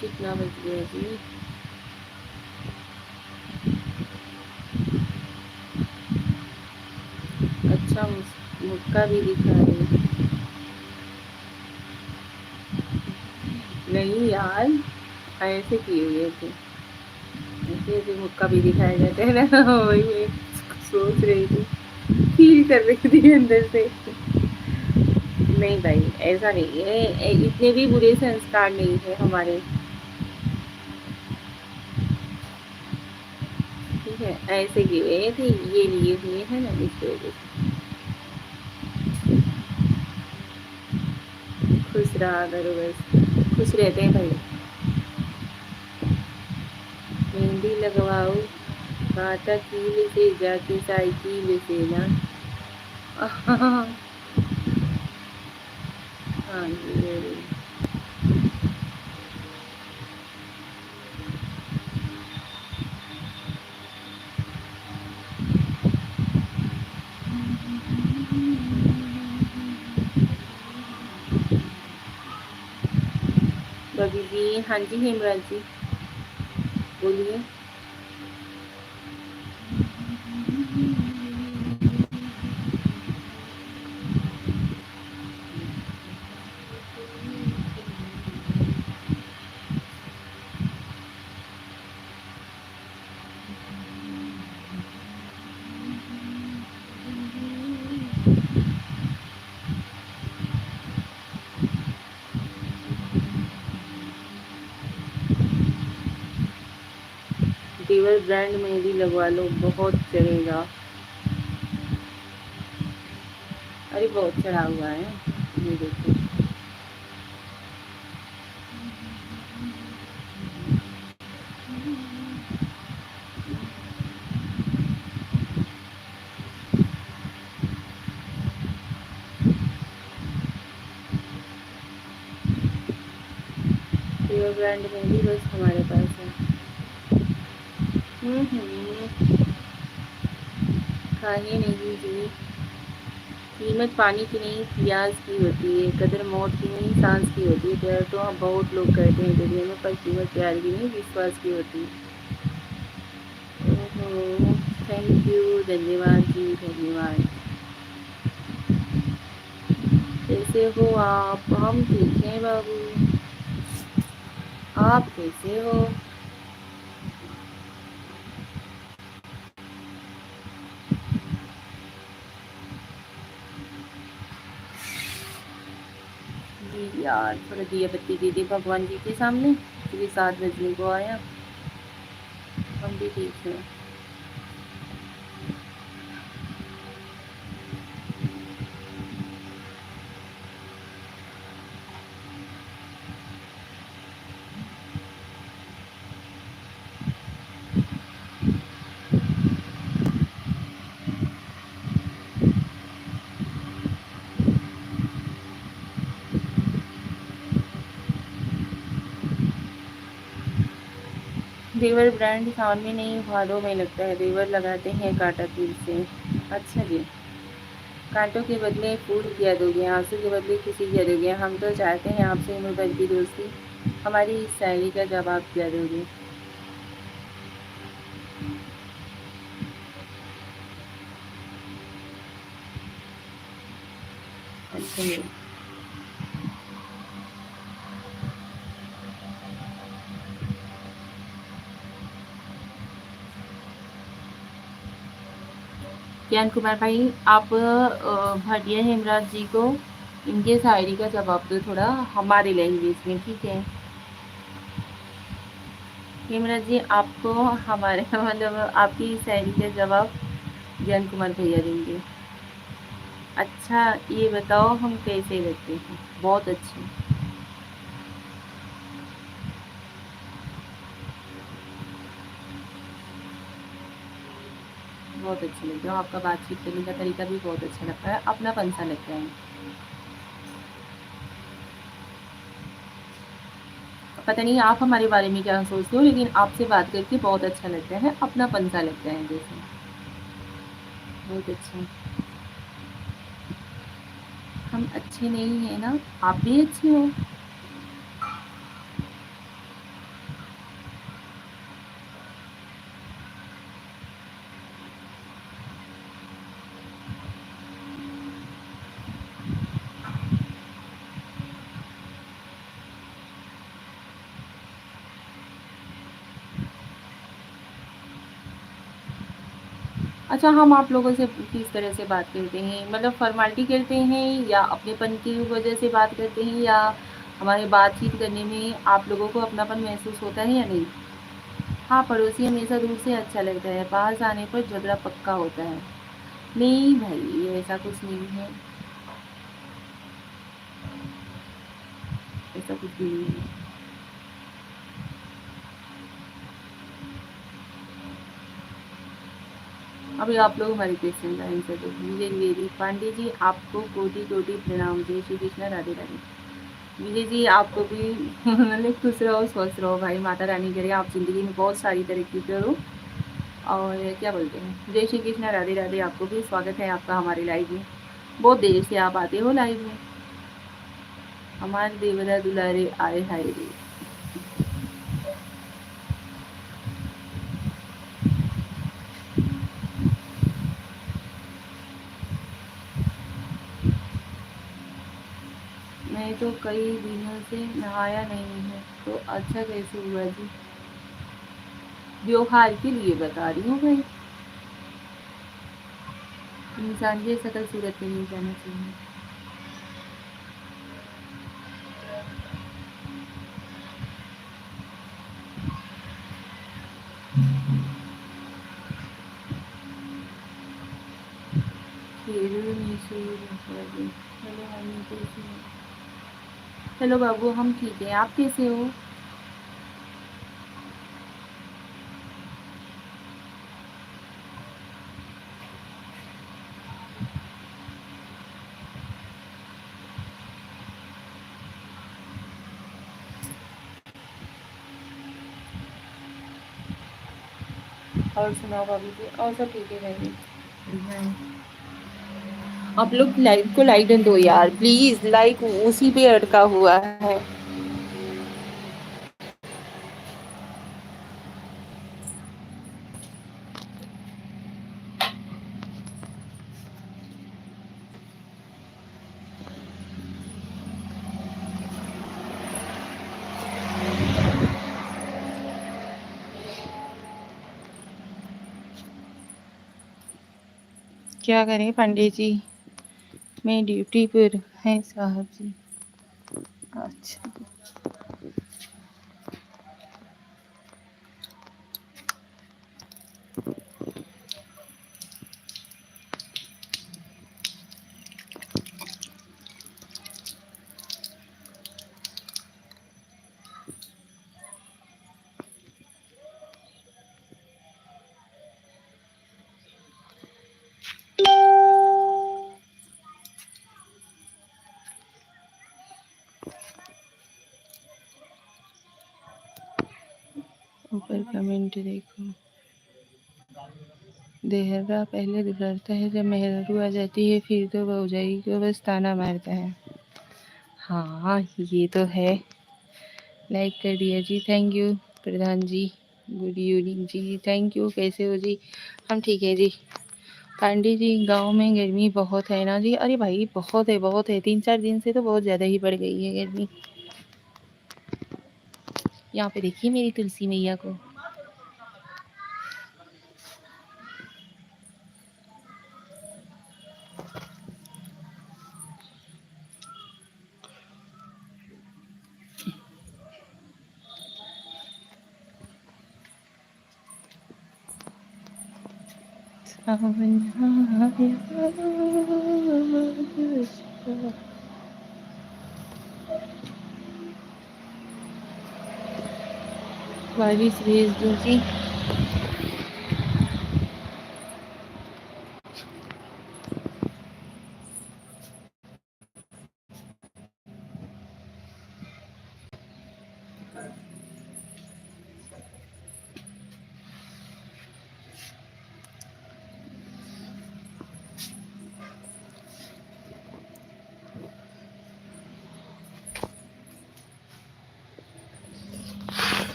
कितना बज गया जी। अच्छा मुक्का भी दिखा रही। नहीं यार, ऐसे किए हुए थे, ऐसे ऐसे मुक्का भी दिखाया जाता है ना। वही मैं सोच रही थी, फील कर रही थी अंदर से। नहीं भाई, ऐसा नहीं है, इतने भी बुरे संस्कार नहीं है हमारे। ठीक है, ऐसे किए हुए थे, ये लिए हुए हैं ना, इस वजह से। खुश रहा करो बस, खुश रहते हैं भाई। मेहंदी लगवाओ, कांटा कील से जाके साइकिल से ना। हाँ जी। बबी जी, हाँ जी हेमराज जी, बोलिए। देवर ब्रांड मेहंदी लगवा लो, बहुत चलेगा। अरे बहुत चढ़ा हुआ है, ये देखो। देवर ब्रांड मेहंदी बस हमारे पास है। खाए नहीं जी, कीमत पानी की नहीं प्याज की होती है, कदर मौत की नहीं सांस की होती है। प्यार तो हम बहुत लोग कहते हैं दुनिया में, पर कीमत प्यार की नहीं विश्वास की होती है। ओहो, थैंक यू, धन्यवाद जी, धन्यवाद। कैसे हो आप? हम ठीक हैं बाबू, आप कैसे हो? जी यार, थोड़ा दिया बत्ती दे दे भगवान जी के सामने, क्योंकि 7 बजने को आया। हम भी ठीक हैं। देवर ब्रांड सामने नहीं, भादों में लगता है। देवर लगाते हैं कांटा तिल से। अच्छा जी, कांटों के बदले फूल क्या दोगे, आंसू के बदले खुशी क्या दोगे? हम तो चाहते हैं आपसे उम्र भर की दोस्ती, हमारी इस शायरी का जवाब क्या दोगे? अच्छा जी। ज्ञान कुमार भाई, आप भाटिया हेमराज जी को इनके शायरी का जवाब दो थोड़ा हमारी लैंग्वेज में, ठीक है? हेमराज जी, आपको हमारे मतलब आपकी शायरी का जवाब ज्ञान कुमार भैया देंगे। अच्छा, ये बताओ हम कैसे लगते हैं? बहुत अच्छे। बहुत अच्छे लगते हो, आपका बातचीत करने का तरीका भी बहुत अच्छा लगता है, अपनापन सा लगता है। पता नहीं आप हमारे बारे में क्या सोचते हो, लेकिन आपसे बात करके बहुत अच्छा लगता है, अपनापन सा लगता है जैसे। बहुत अच्छा। हम अच्छे नहीं हैं ना, आप भी अच्छे हो। अच्छा, हम आप लोगों से किस तरह से बात करते हैं? मतलब फॉर्मेलिटी करते हैं या अपनेपन की वजह से बात करते हैं, या हमारे बातचीत करने में आप लोगों को अपनापन महसूस होता है या नहीं? हाँ, पड़ोसी हमेशा दूर से अच्छा लगता है, पास आने पर झगड़ा पक्का होता है। नहीं भाई, ऐसा कुछ नहीं है, ऐसा कुछ भी नहीं है। अभी आप लोग हमारे क्वेश्चन का आंसर दो। विजय द्विवेदी पांडे जी, आपको कोटि कोटि प्रणाम। जय श्री कृष्णा, राधे राधे। विजय जी, आपको भी मतलब खुश रहो, स्वस्थ रहो भाई, माता रानी करे आप जिंदगी में बहुत सारी तरक्की करो। और क्या बोलते हैं, जय श्री कृष्णा, राधे राधे। आपको भी स्वागत है आपका हमारे लाइव में। बहुत देर से आप आते हो लाइव में। हमारे देवरा दुलारे आए हाय रे। मैं तो कई दिनों से नहाया नहीं है, तो अच्छा कैसे हुआ जी? त्योहार के लिए बता रही हूँ भाई। इंसान की शकल सूरत पे नहीं जाना चाहिए। फिर नीचे मतलब, हेलो मम्मी कैसी हो? हेलो बाबू, हम ठीक है, आप कैसे हो? और सुनाओ भाभी जी, और सब ठीक है घर में? बढ़िया है। आप लोग लाइक को लाइक दो यार प्लीज, लाइक उसी पे अटका हुआ है। क्या करें पंडित जी, मैं ड्यूटी पर है साहब जी। अच्छा, ऊपर कमेंट देखो। देहरा पहले बिगड़ता है, जब मेहरू आ जाती है फिर तो भौजाई को बस ताना मारता है। हाँ, ये तो है। लाइक कर दिया जी, थैंक यू। प्रधान जी, गुड इवनिंग जी, थैंक यू। कैसे हो जी? हम ठीक है जी। पांडे जी, गांव में गर्मी बहुत है ना जी? अरे भाई बहुत है, बहुत है, 3-4 दिन से तो बहुत ज़्यादा ही बढ़ गई है गर्मी। यहाँ पे देखिए मेरी तुलसी मैया को। बारिश भेज दो जी।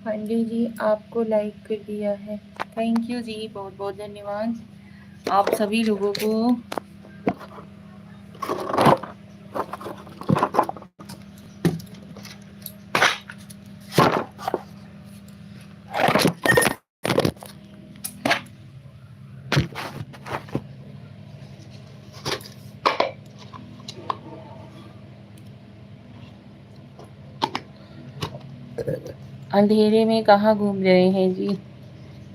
पांडे जी आपको लाइक कर दिया है, थैंक यू जी, बहुत बहुत धन्यवाद आप सभी लोगों को। अंधेरे में कहाँ घूम रहे हैं जी?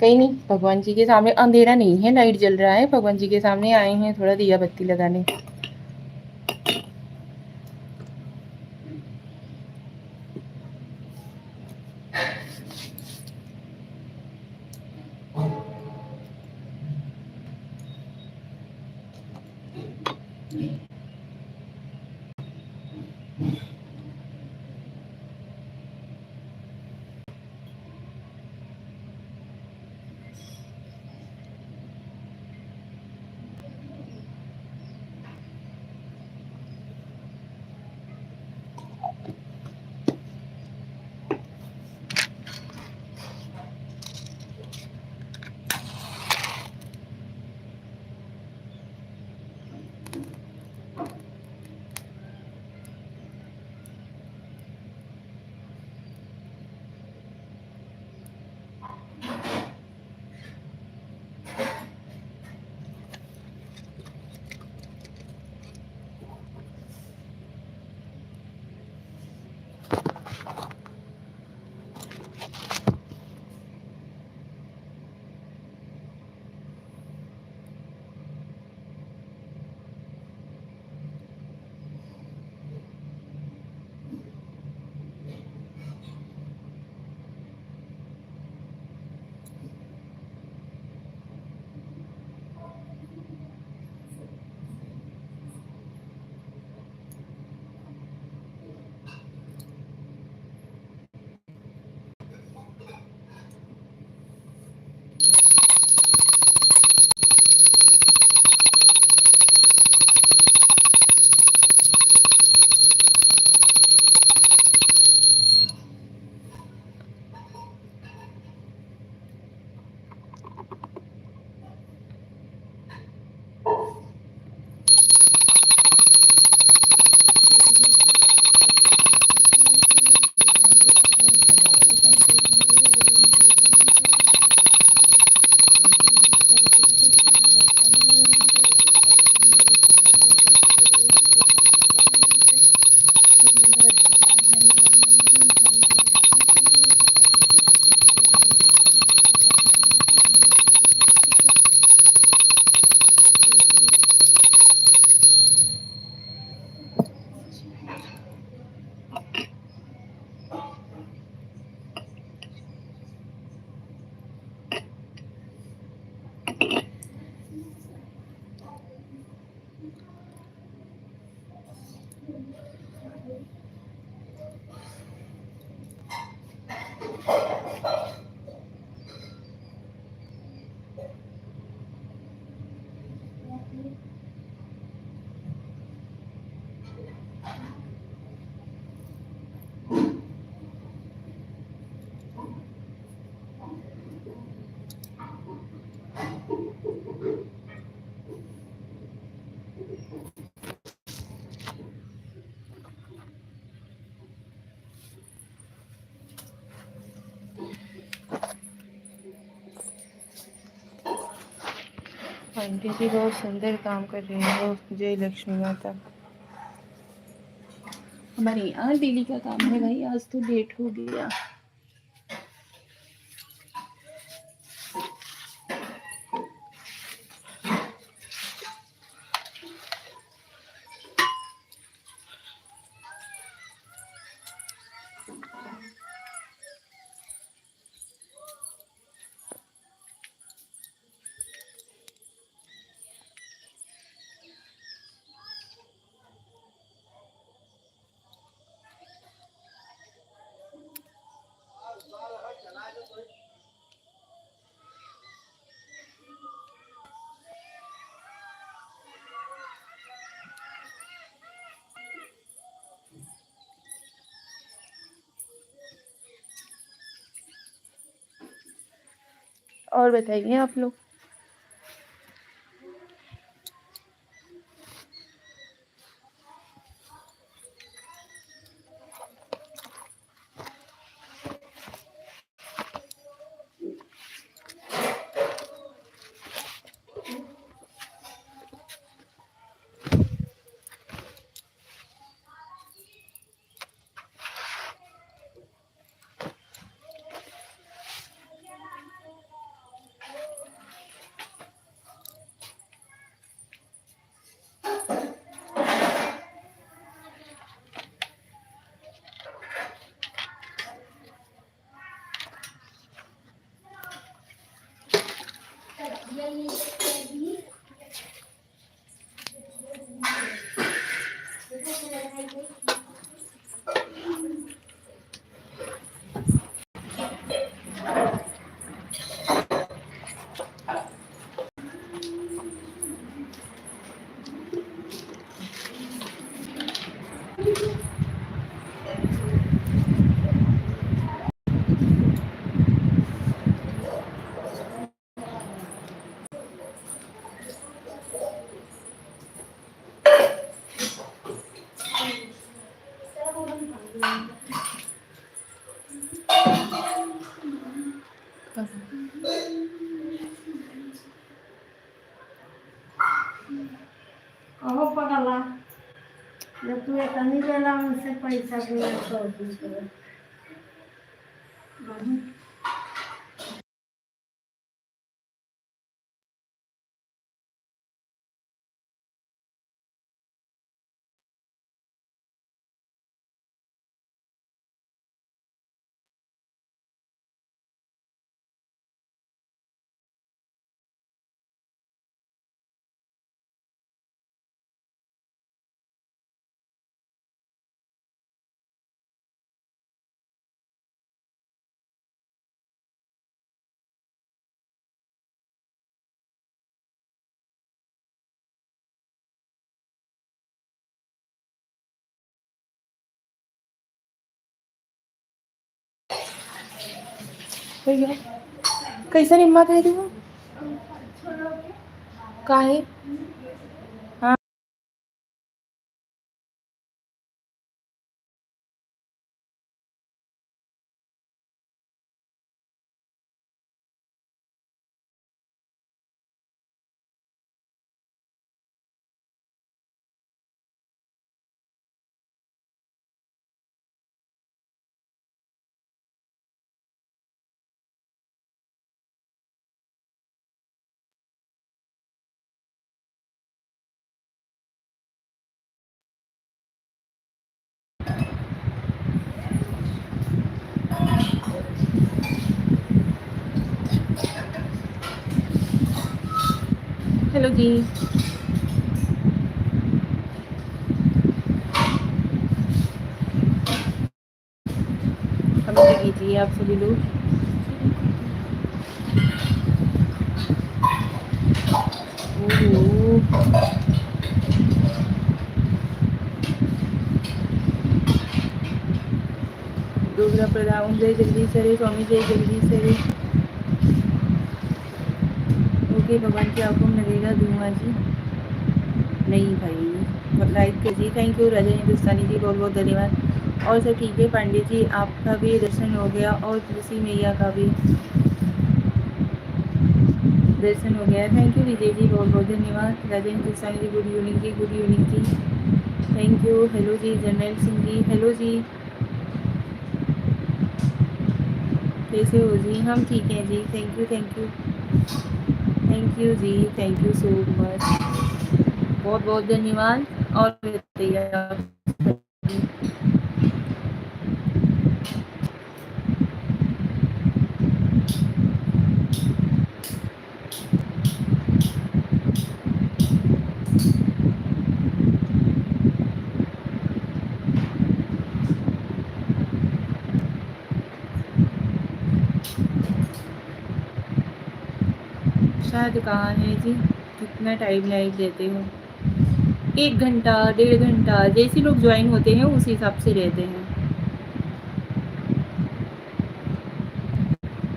कहीं नहीं, भगवान जी के सामने अंधेरा नहीं है, लाइट जल रहा है, भगवान जी के सामने आए हैं थोड़ा दिया बत्ती लगाने। आंटी जी बहुत सुंदर काम कर रही हो, जय लक्ष्मी माता। हमारे यहाँ डेली का काम है भाई, आज तो लेट हो गया। और बताइए आप लोग। अहो पगाला जब तू एक नहीं लेला उनसे पैसा दिया 100 भैया कैसा निम्मा खाई तू का है? हाँ हेलो जी। कमेंट कीजिए आप सभी लोग। दुर्गा प्रदान जय जल्दी से रे स्वामी जय जल्दी से रे। ओके भगवान की आंखों में लगेगा दूंगा जी। नहीं भाई लाइक कीजिए। थैंक यू राजा हिंदुस्तानी जी बहुत बहुत धन्यवाद। और सब ठीक है पांडे जी आपका भी दर्शन हो गया और तुलसी मैया का भी दर्शन हो गया। थैंक यू विजय जी बहुत बहुत धन्यवाद। राजा हिंदुस्तानी जी गुड इवनिंग जी गुड इवनिंग जी। Thank you. हेलो जी जनरल सिंह जी हेलो जी कैसे हो जी? हम ठीक हैं जी। Thank you thank you thank you जी। थैंक यू सो मच बहुत बहुत धन्यवाद। और बताइए आप शायद कहाँ है जी? कितना टाइम लाइव देते हो? 1 घंटा 1.5 घंटा जैसे लोग ज्वाइन होते हैं उस हिसाब से रहते हैं।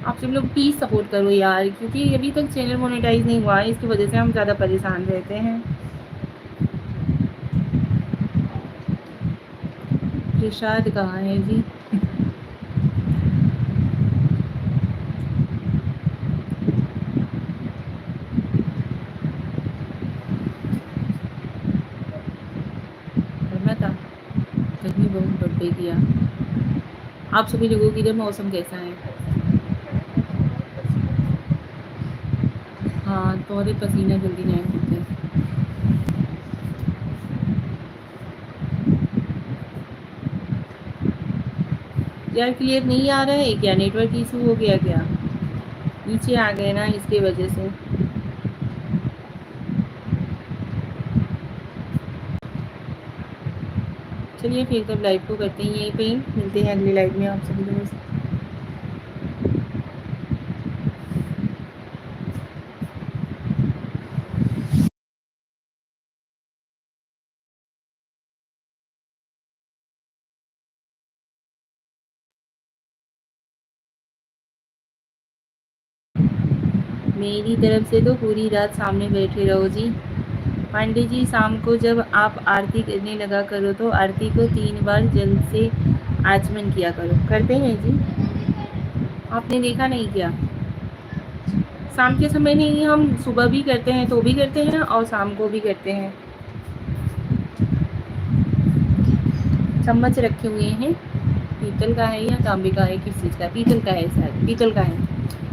आप सब लोग प्लीज़ सपोर्ट करो यार, क्योंकि अभी तक चैनल मोनेटाइज नहीं हुआ है, इसकी वजह से हम ज़्यादा परेशान रहते हैं। रिशाद कहाँ है जी? घर था, गर्मी बहुत बढ़ गई थी यार। आप सभी लोगों की इधर मौसम कैसा है? हाँ, थोड़े पसीना जल्दी नहीं होते। यार क्लियर नहीं आ रहा है क्या? नेटवर्क इशू हो गया क्या? नीचे आ गए ना, इसके वजह से। चलिए फिर तब लाइव को करते हैं यहीं पे ही, मिलते हैं अगली लाइव में आप सभी लोगों से। मेरी तरफ से तो पूरी रात सामने बैठे रहो जी। पांडे जी, शाम को जब आप आरती करने लगा करो तो आरती को 3 बार जल से आचमन किया करो। करते हैं जी, आपने देखा नहीं क्या? शाम के समय नहीं, हम सुबह भी करते हैं तो भी करते हैं और शाम को भी करते हैं। चम्मच रखे हुए हैं, पीतल का है या तांबे का है, किस चीज़ का? पीतल का है, शायद पीतल का है।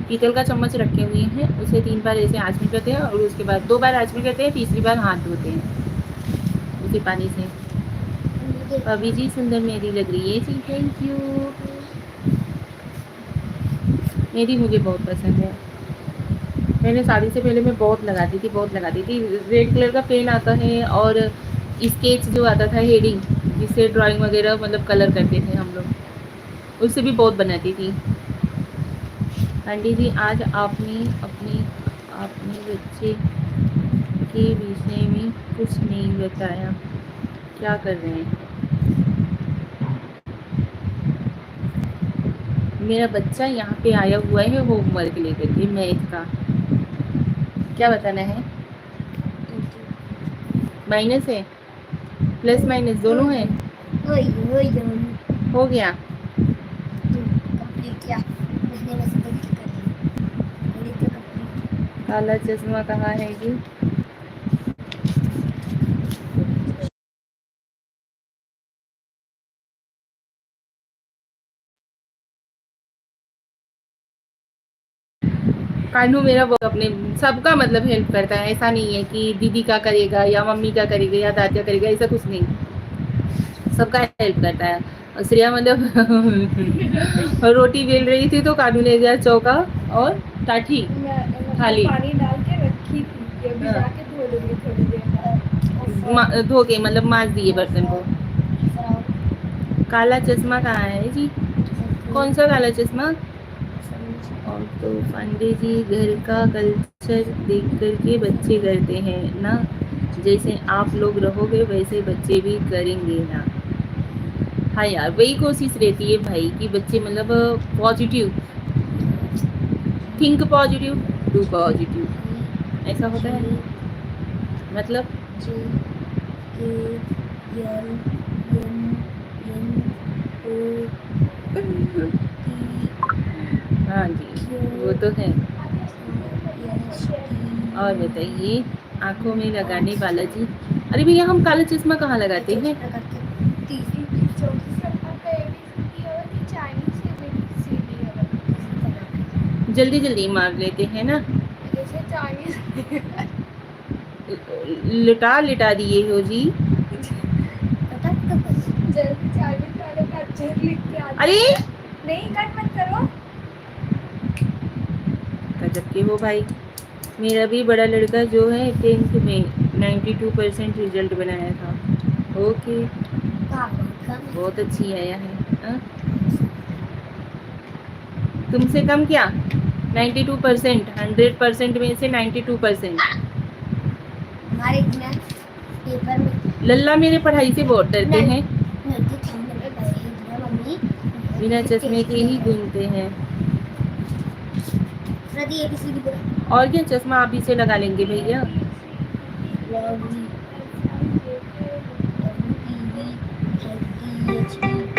पीतल का चम्मच रखे हुए हैं, उसे 3 बार ऐसे आचमन करते हैं और उसके बाद 2 बार आचमन करते हैं, तीसरी बार हाथ धोते हैं उसी पानी से। अभी जी सुंदर मेहंदी लग रही है जी, थैंक यू। मेहंदी मुझे बहुत पसंद है। मैंने शादी से पहले मैं बहुत लगाती थी, बहुत लगाती थी। रेड कलर का पेन आता है और स्केच जो आता था हेडिंग, जिससे ड्राइंग वगैरह मतलब कलर करते थे हम लोग, उससे भी बहुत बनाती थी। आंटी जी, आज आपने अपने बच्चे के विषय में कुछ नहीं बताया, क्या कर रहे हैं? मेरा बच्चा यहाँ पे आया हुआ है होमवर्क लेकर के, मैथ का। क्या बताना है? माइनस है, प्लस माइनस दोनों है? हो गया। काला चश्मा कहाँ है जी? कानू मेरा वो अपने सबका मतलब हेल्प करता है, ऐसा नहीं है कि दीदी का करेगा या मम्मी का करेगा या दादा करेगा, ऐसा कुछ नहीं, सबका हेल्प करता है। और श्रेया मतलब रोटी बेल रही थी तो कानू ले गया चौका और टाठी थाली पानी डाल के रखी थी, अभी जाके धो दूंगी थोड़ी देर बाद। धो के मतलब मांज दिए बर्तन को। काला चश्मा कहाँ है जी? कौन सा काला चश्मा? और तो पांडे जी, घर का कल्चर देख कर के बच्चे करते हैं ना, जैसे आप लोग रहोगे वैसे बच्चे भी करेंगे ना। हाँ यार, वही कोशिश रहती है भाई कि बच्चे मतलब positive think, positive do positive, ऐसा होता है मतलब। हाँ जी, वो तो है। और बताइए, आंखों में लगाने वाला जी। अरे भैया, हम काला चश्मा कहाँ लगाते हैं? जल्दी जल्दी मार लेते हैं ना, लिटा लिटा दिए हो जी। अरे नहीं, कट मत करो। गजब के हो भाई। मेरा भी बड़ा लड़का जो है 10th में 92% रिजल्ट बनाया था। ओके, बहुत अच्छी आया है। हाँ? तुमसे कम क्या? 92%, 100% में से 92%। हमारे पेपर में लल्ला मेरे पढ़ाई से बहुत डरते हैं, मम्मी बिना चश्मे के ही घूमते हैं। प्रति ABCD बोला। और क्या, चश्मा आप ही से लगा लेंगे भैया। Lovely WPV 30 HD